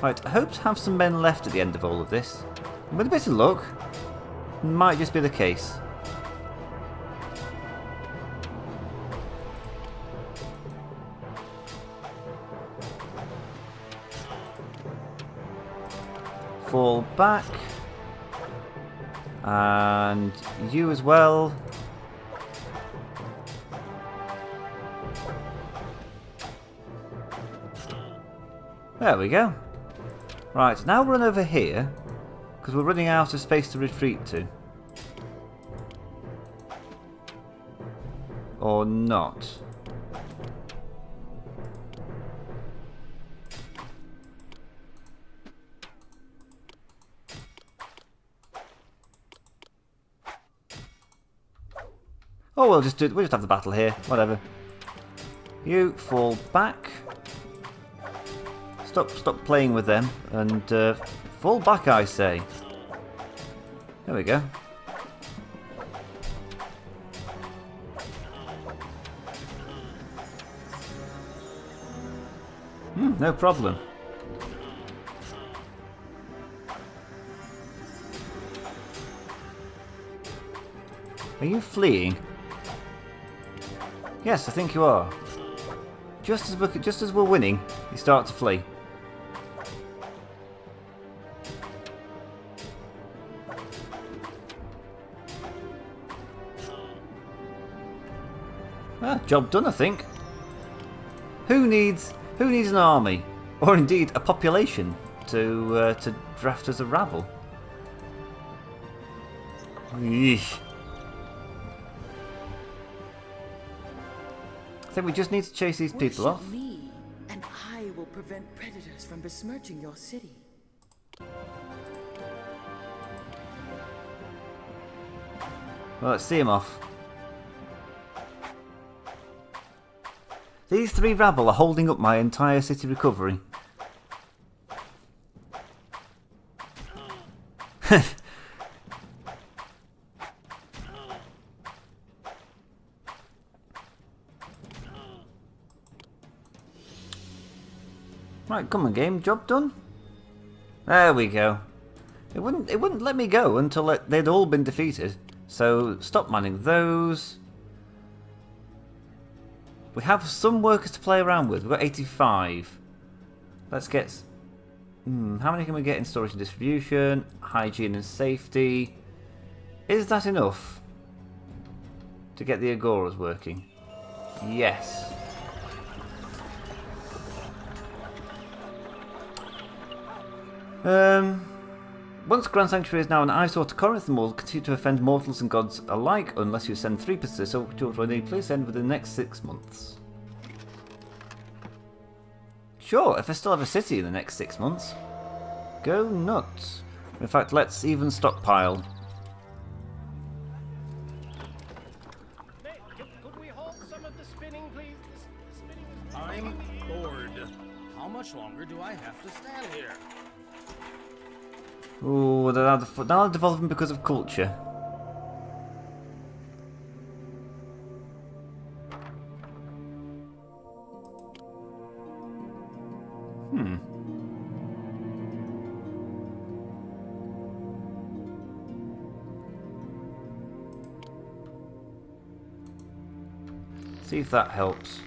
Right, I hope to have some men left at the end of all of this. And with a bit of luck, might just be the case. Fall back. And you as well. There we go. Right, now run over here, because we're running out of space to retreat to. Or not. Oh, we'll just have the battle here. Whatever. You fall back. Stop playing with them and fall back, I say. There we go. No problem. Are you fleeing? Yes, I think you are. Just as we're winning, you start to flee. Ah, job done, I think. Who needs an army, or indeed a population, to draft as a rabble? Yeesh. I think we just need to chase these people off. Me, and I will prevent predators from besmirching your city. Well, let's see him off. These 3 rabble are holding up my entire city recovery. Right, come on, game. Job done. There we go. It wouldn't let me go until they'd all been defeated. So stop manning those. We have some workers to play around with. We've got 85. Let's get... how many can we get in storage and distribution? Hygiene and safety. Is that enough to get the agoras working? Yes. Once Grand Sanctuary is now an eyesore to Corinth and will continue to offend mortals and gods alike unless you send 3 visitors. So, please send within the next 6 months. Sure, if I still have a city in the next 6 months. Go nuts. In fact, let's even stockpile. Could we hold some of the spinning, please? The spinning is I'm bored. How much longer do I have to stand here? Ooh, they're now developing because of culture. See if that helps.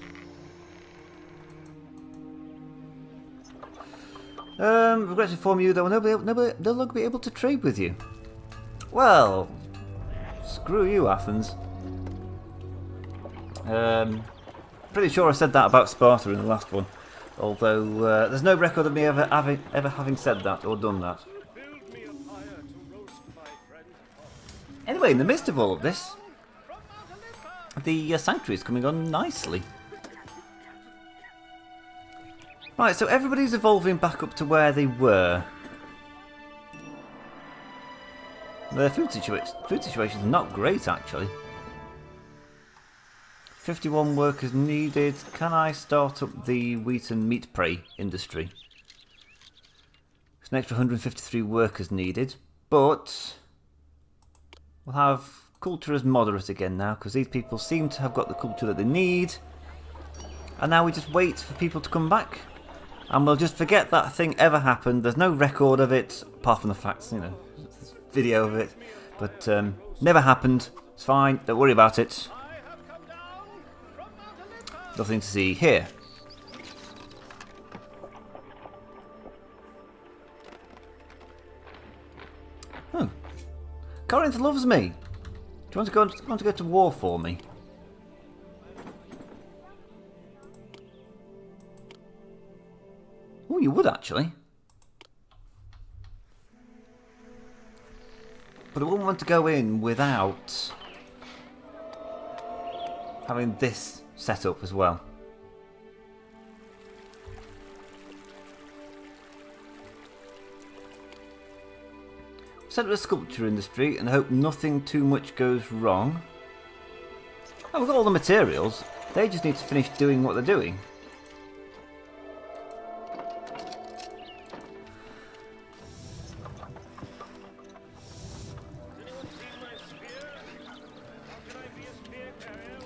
Regret to inform you that they'll not be able to trade with you. Well, screw you, Athens. Pretty sure I said that about Sparta in the last one. Although there's no record of me ever having said that or done that. Anyway, in the midst of all of this, the sanctuary is coming on nicely. Right, so everybody's evolving back up to where they were. Their food situation is not great, actually. 51 workers needed. Can I start up the wheat and meat prey industry? There's an extra 153 workers needed, but we'll have culture as moderate again now, because these people seem to have got the culture that they need. And now we just wait for people to come back. And we'll just forget that thing ever happened. There's no record of it, apart from the facts, you know, there's video of it. But never happened. It's fine. Don't worry about it. Nothing to see here. Oh. Corinth loves me. Do you want to go to war for me? Oh, you would actually. But I wouldn't want to go in without having this set up as well. Set up a sculpture in the street and hope nothing too much goes wrong. Oh, we've got all the materials. They just need to finish doing what they're doing.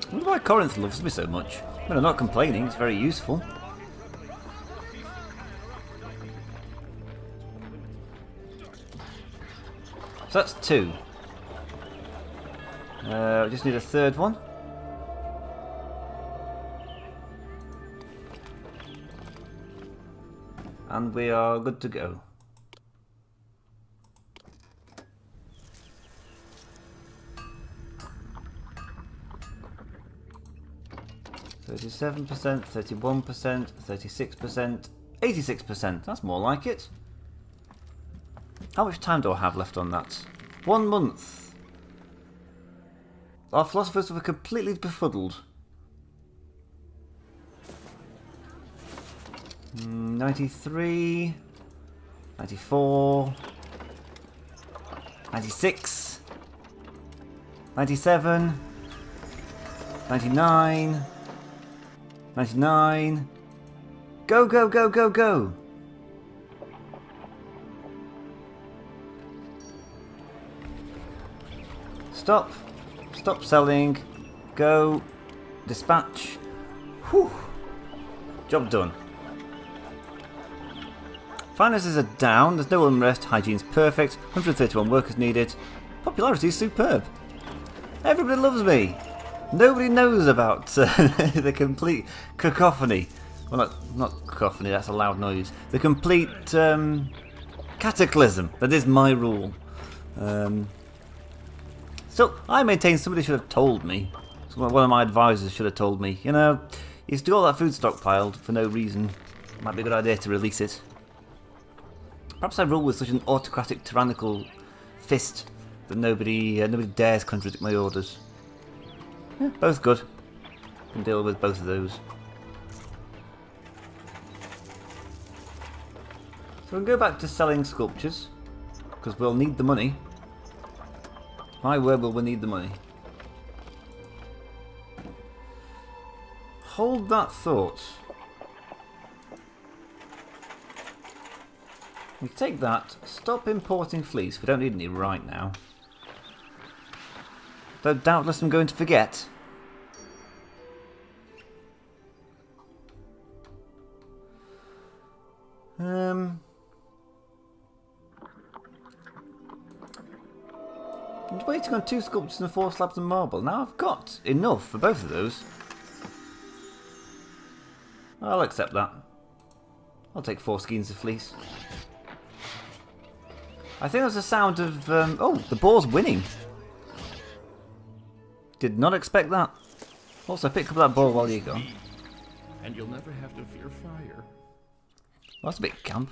I wonder why Corinth loves me so much. Well, I'm not complaining, it's very useful. So that's 2. I just need a third one. And we are good to go. %, 31%, 36%, 86%. That's more like it. How much time do I have left on that? 1 month. Our philosophers were completely befuddled. 93, 94, 96, 97, 99, 99. Go, go, go, go, go! Stop. Stop selling. Go. Dispatch. Whew. Job done. Finances are down. There's no unrest. Hygiene's perfect. 131 workers needed. Popularity is superb. Everybody loves me. Nobody knows about the complete cacophony. Well, not cacophony, that's a loud noise. The complete cataclysm that is my rule. So, I maintain somebody should have told me. One of my advisors should have told me. You know, you still all that food stockpiled for no reason. Might be a good idea to release it. Perhaps I rule with such an autocratic, tyrannical fist that nobody dares contradict my orders. Yeah, both good. Can deal with both of those. So we'll go back to selling sculptures, because we'll need the money. My word, will we need the money. Hold that thought. We take that, stop importing fleece, we don't need any right now. Though doubtless I'm going to forget. I'm waiting on 2 sculptures and 4 slabs of marble. Now I've got enough for both of those. I'll accept that. I'll take 4 skeins of fleece. I think there's a sound of... oh, the boar's winning. Did not expect that. Also, pick up that ball while you're gone. And you'll never have to fear fire. Well, that's a bit camp.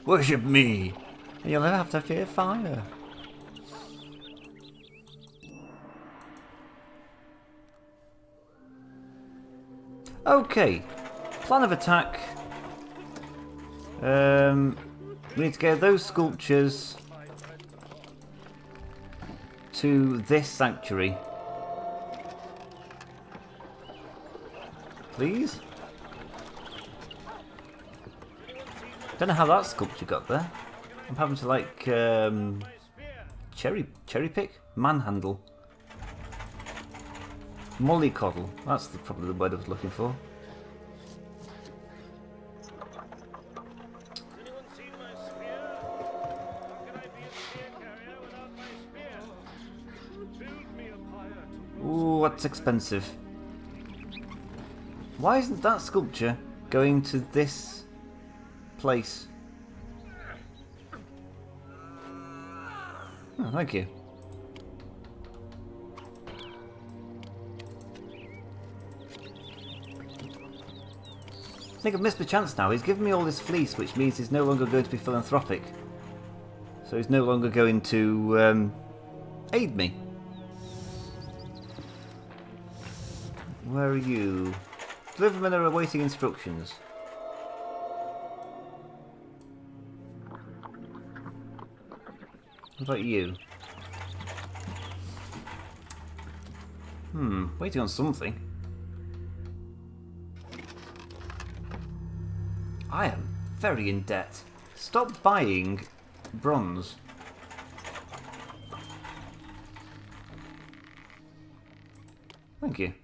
Worship me, and you'll never have to fear fire. Okay, plan of attack. We need to get those sculptures to this sanctuary. Please? Don't know how that sculpture got there. I'm having to like cherry pick? Manhandle. Mollycoddle. That's probably the word I was looking for. Ooh, that's expensive. Why isn't that sculpture going to this place? Oh, thank you. think I've missed my chance now. He's given me all this fleece, which means he's no longer going to be philanthropic. So he's no longer going to aid me. Where are you? Delivermen are awaiting instructions. What about you? Waiting on something. I am very in debt. Stop buying bronze. Thank you.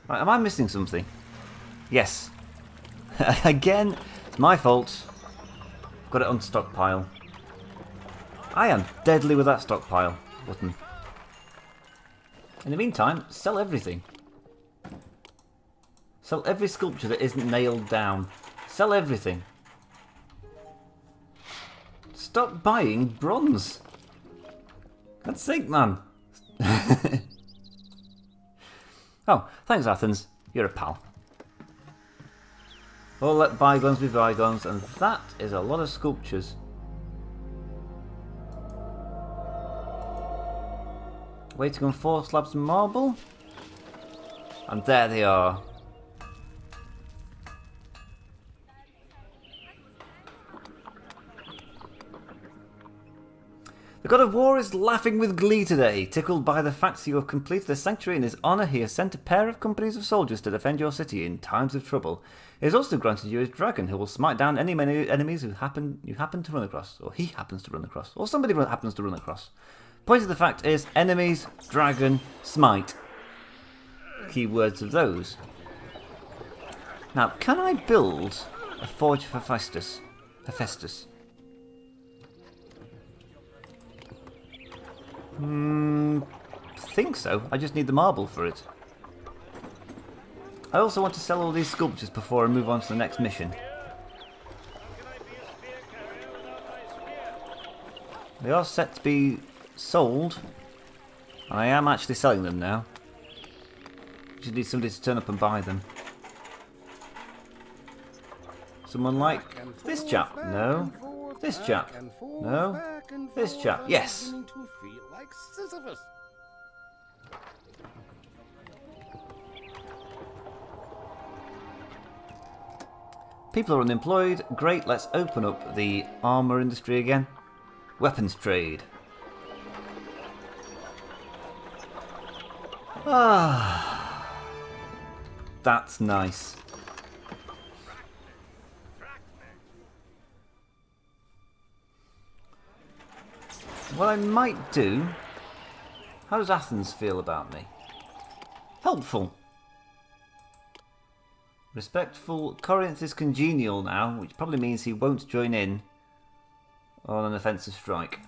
Right, am I missing something? Yes. Again, it's my fault. I've got it on stockpile. I am deadly with that stockpile button. In the meantime, sell everything. Sell every sculpture that isn't nailed down. Sell everything. Stop buying bronze. God's sake, man. Oh, thanks, Athens. You're a pal. Oh, let bygones be bygones, and that is a lot of sculptures. Waiting on 4 slabs of marble. And there they are. The god of war is laughing with glee today, tickled by the fact you have completed the sanctuary in his honour. He has sent a pair of companies of soldiers to defend your city in times of trouble. He has also granted you his dragon, who will smite down any enemies you happen to run across, or he happens to run across, or somebody happens to run across. Point of the fact is, enemies, dragon, smite. Keywords of those. Now, can I build a forge for Hephaestus? Think so. I just need the marble for it. I also want to sell all these sculptures before I move on to the next mission. They are set to be sold, and I am actually selling them now. Just need somebody to turn up and buy them. Someone like this chap? No. This chap? No. This chap? Yes. People are unemployed. Great, let's open up the armour industry again. Weapons trade. Ah, that's nice. What I might do... How does Athens feel about me? Helpful. Respectful. Corinth is congenial now, which probably means he won't join in on an offensive strike.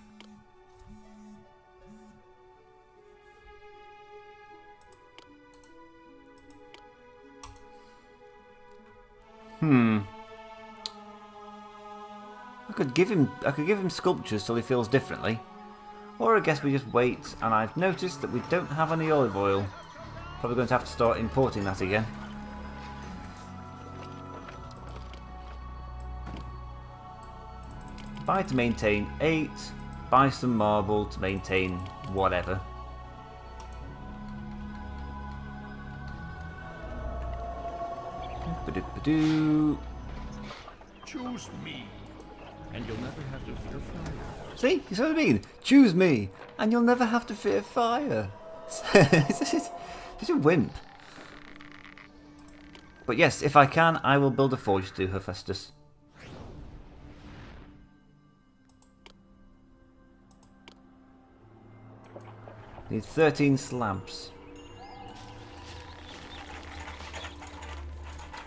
I could give him sculptures till he feels differently. Or I guess we just wait, and I've noticed that we don't have any olive oil. Probably going to have to start importing that again. Buy to maintain 8, buy some marble to maintain whatever. Choose me, and you'll never have to fear fire. See? You see what I mean? Choose me, and you'll never have to fear fire. Such a wimp. But yes, if I can, I will build a forge to Hephaestus. Need 13 slabs.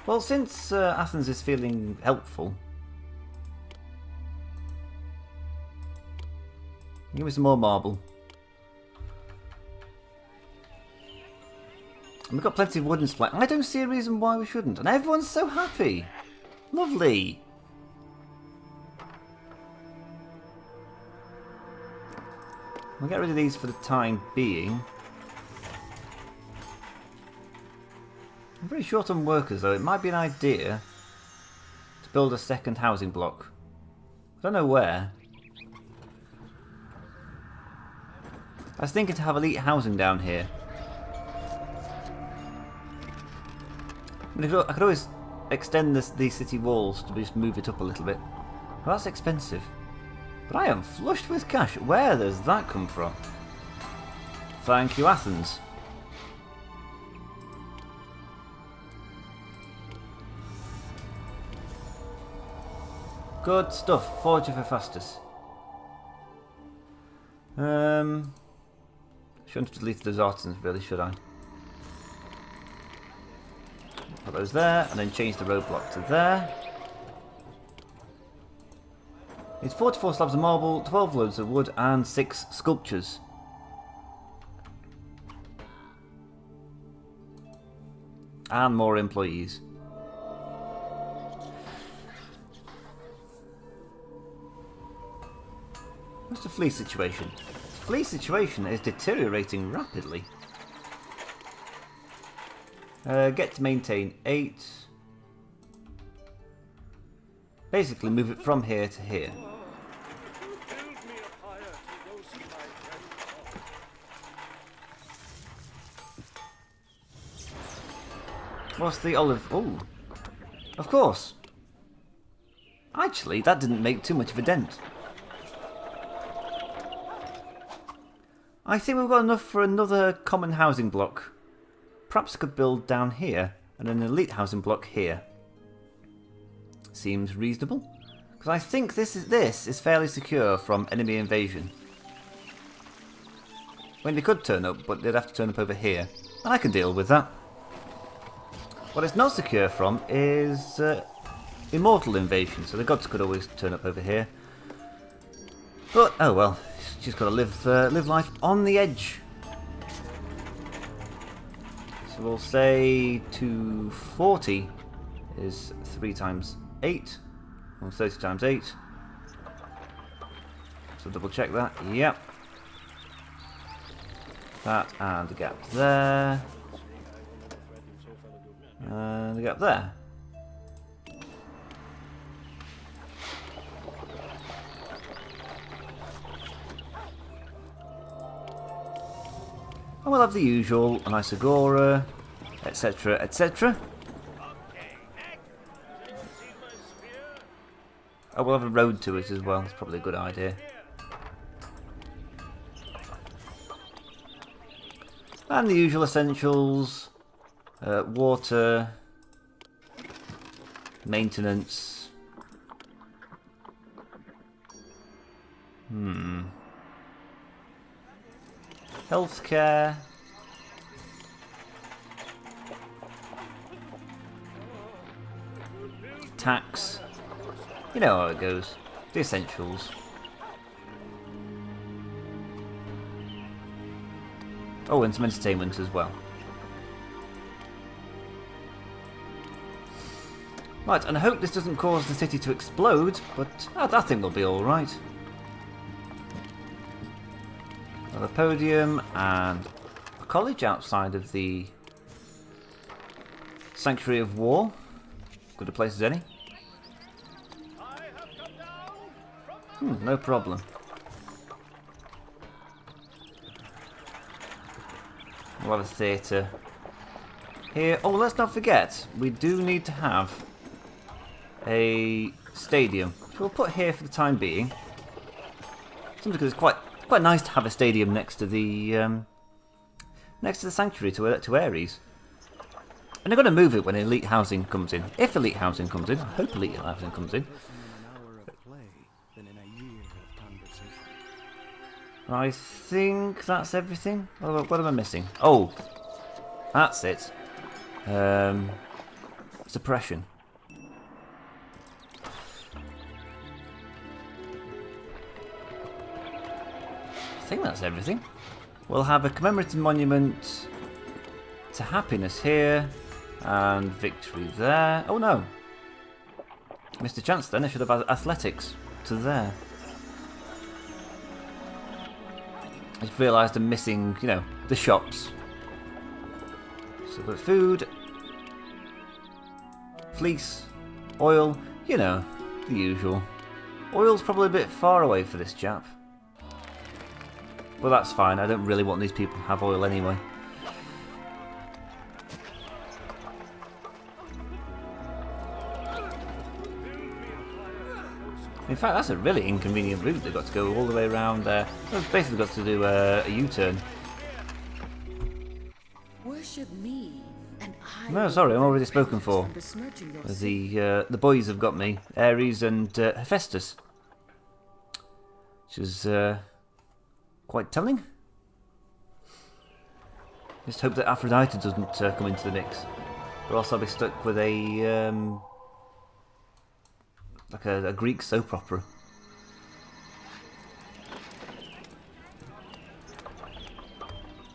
Well, since Athens is feeling helpful, give me some more marble. And we've got plenty of wooden supply. I don't see a reason why we shouldn't. And everyone's so happy. Lovely. We'll get rid of these for the time being. I'm very short on workers though. It might be an idea build a second housing block. I don't know where. I was thinking to have elite housing down here. I mean, I could always extend the city walls to just move it up a little bit. Well, that's expensive. But I am flushed with cash. Where does that come from? Thank you, Athens. Good stuff. Forge of Hephaestus. Shouldn't have deleted those artisans, really, should I? Put those there, and then change the roadblock to there. It's 44 slabs of marble, 12 loads of wood, and 6 sculptures. And more employees. What's the fleece situation? The fleece situation is deteriorating rapidly. Get to maintain 8. Basically move it from here to here. What's the olive? Oh, of course. Actually, that didn't make too much of a dent. I think we've got enough for another common housing block. Perhaps I could build down here and an elite housing block here. Seems reasonable. Because I think this is fairly secure from enemy invasion. I mean, they could turn up, but they'd have to turn up over here. And I can deal with that. What it's not secure from is immortal invasion, so the gods could always turn up over here. But, oh well, just got to live life on the edge. So we'll say 240 is 3 times 8, or 30 times 8. So double check that, yep. That and the gap there. And the gap there. And we'll have the usual, a nice agora, etc, etc. Oh, we'll have a road to it as well, it's probably a good idea. And the usual essentials, water, maintenance. Healthcare. Tax. You know how it goes. The essentials. Oh, and some entertainment as well. Right, and I hope this doesn't cause the city to explode, but I think we'll be alright. Another podium and a college outside of the Sanctuary of War. Good a place as any. No problem. We'll have a theatre here. Oh, let's not forget, we do need to have a stadium, which we'll put here for the time being. Simply because it's quite nice to have a stadium next to the sanctuary to Ares. And they're going to move it when elite housing comes in. If elite housing comes in, I hope elite housing comes in. I think that's everything. What am I missing? Oh, that's it. Suppression. I think that's everything. We'll have a commemorative monument to happiness here, and victory there. Oh no, missed a chance then. I should have had athletics to there. I just realised I'm missing, you know, the shops. So we've got food, fleece, oil, You know, the usual. Oil's probably a bit far away for this chap. But that's fine, I don't really want these people to have oil anyway. In fact, that's a really inconvenient route. They've got to go all the way around there. They've basically got to do a U-turn. Worship me, and I No, will sorry, I'm prevent already spoken predators for. from besmirching your city. The boys have got me, Ares and Hephaestus, which is quite telling. Just hope that Aphrodite doesn't come into the mix, or else I'll be stuck with a like a Greek soap opera.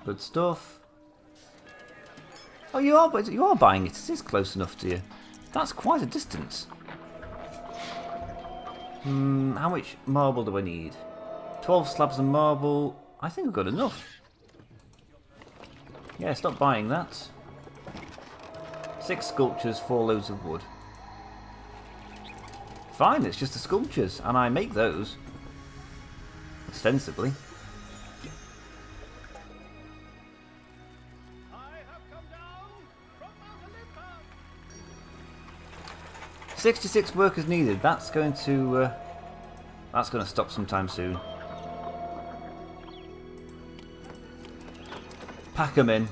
Good stuff. Oh, you are buying it. It is close enough to you. That's quite a distance. How much marble do I need? 12 slabs of marble. I think I've got enough. Yeah, stop buying that. 6 sculptures, 4 loads of wood. Fine, it's just the sculptures, and I make those. Ostensibly. I have come down from Mount Olympia. 66 workers needed. That's going to stop sometime soon. Pack them in.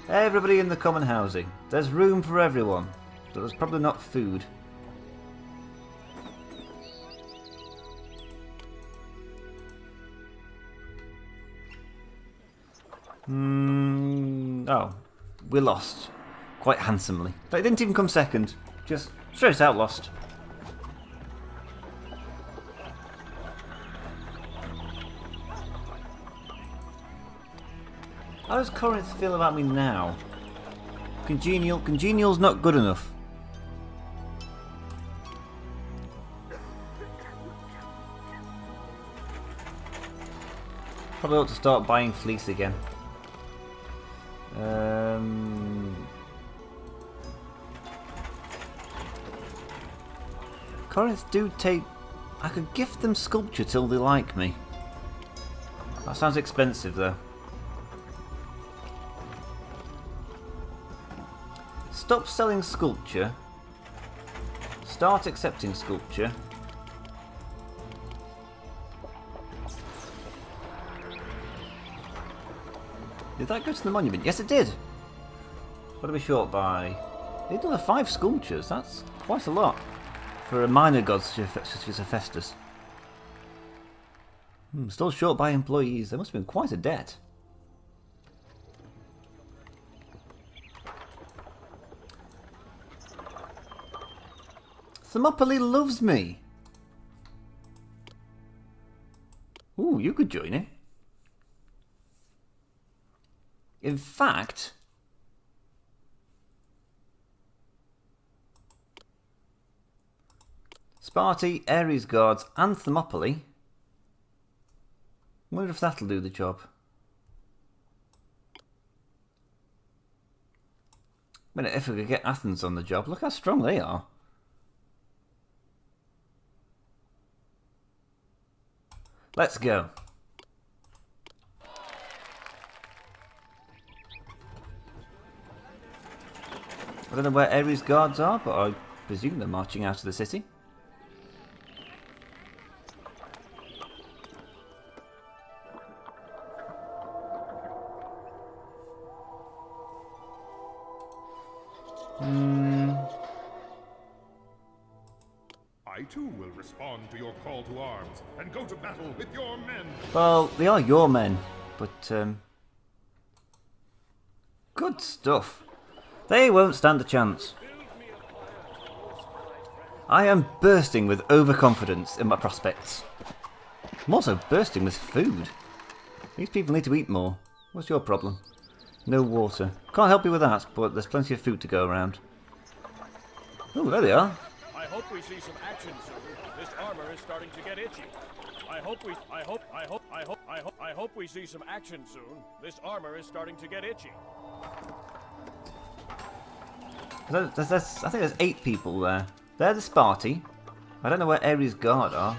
Everybody in the common housing. There's room for everyone, but there's probably not food. Oh, we lost. Quite handsomely. They didn't even come second. Just straight out lost. How does Corinth feel about me now? Congenial? Congenial's not good enough. Probably ought to start buying fleece again. Corinth do take... I could gift them sculpture till they like me. That sounds expensive though. Stop selling sculpture. Start accepting sculpture. Did that go to the monument? Yes, it did. What are we short by? They did 5 sculptures. That's quite a lot for a minor god such as Hephaestus. Still short by employees. There must have been quite a debt. Thermopylae loves me. Ooh, you could join it. In fact, Sparta, Ares guards, and Thermopylae. I wonder if that'll do the job. I mean, if we could get Athens on the job, look how strong they are. Let's go. I don't know where Ares guards are, but I presume they're marching out of the city. I too will respond to your call to arms and go to battle with your men. Well, they are your men, but good stuff. They won't stand a chance. I am bursting with overconfidence in my prospects. I'm also bursting with food. These people need to eat more. What's your problem? No water. Can't help you with that, but there's plenty of food to go around. Oh, there they are. I hope we see some action soon. This armor is starting to get itchy. I hope we see some action soon. This armor is starting to get itchy. I think there's 8 people there. They're the Sparti. I don't know where Ares' guard are.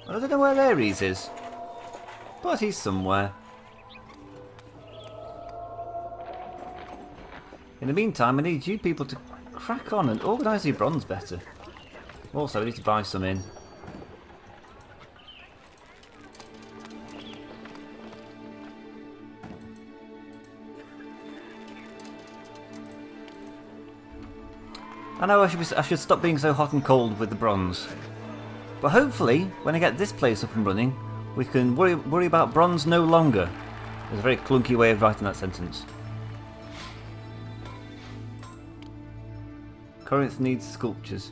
I don't know where Ares is. But he's somewhere. In the meantime, I need you people to crack on and organise your bronze better. Also, I need to buy some in. I know I should stop being so hot and cold with the bronze. But hopefully, when I get this place up and running, we can worry about bronze no longer. There's a very clunky way of writing that sentence. Corinth needs sculptures.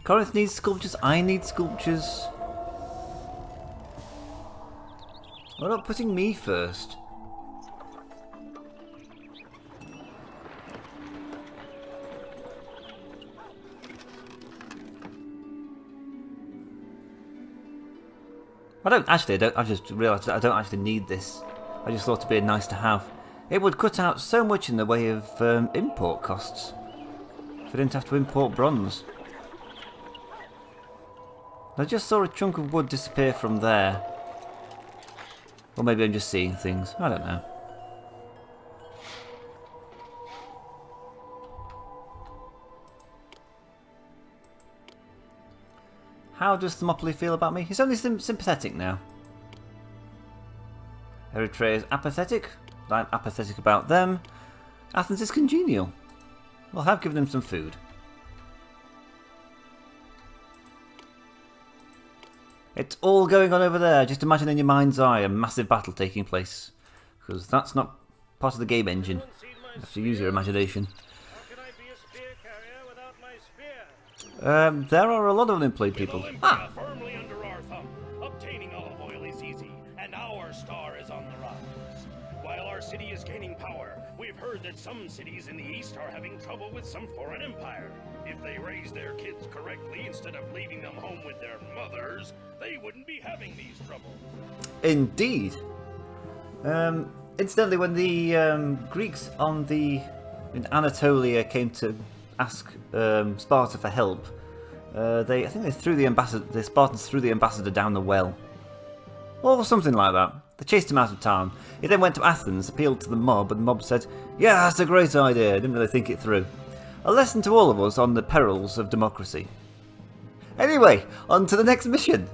Corinth needs sculptures, I need sculptures. Why not putting me first? I just realised that I don't actually need this. I just thought it'd be nice to have. It would cut out so much in the way of import costs. If I didn't have to import bronze. I just saw a chunk of wood disappear from there. Or maybe I'm just seeing things. I don't know. How does Thermopylae feel about me? He's only sympathetic now. Eritrea is apathetic. I'm apathetic about them. Athens is congenial. Well, I have given him some food. It's all going on over there. Just imagine in your mind's eye a massive battle taking place. Because that's not part of the game engine. You have to use your imagination. There are a lot of unemployed people. Olympia firmly under our thumb. Obtaining olive oil is easy, and our star is on the rise. While our city is gaining power, we've heard that some cities in the east are having trouble with some foreign empire. If they raise their kids correctly instead of leaving them home with their mothers, they wouldn't be having these troubles. Indeed. Incidentally, when the Greeks in Anatolia came to ask Sparta for help, I think they threw the Spartans threw the ambassador down the well. Or something like that. They chased him out of town. He then went to Athens, appealed to the mob, and the mob said, "Yeah, that's a great idea." Didn't really think it through. A lesson to all of us on the perils of democracy. Anyway, on to the next mission.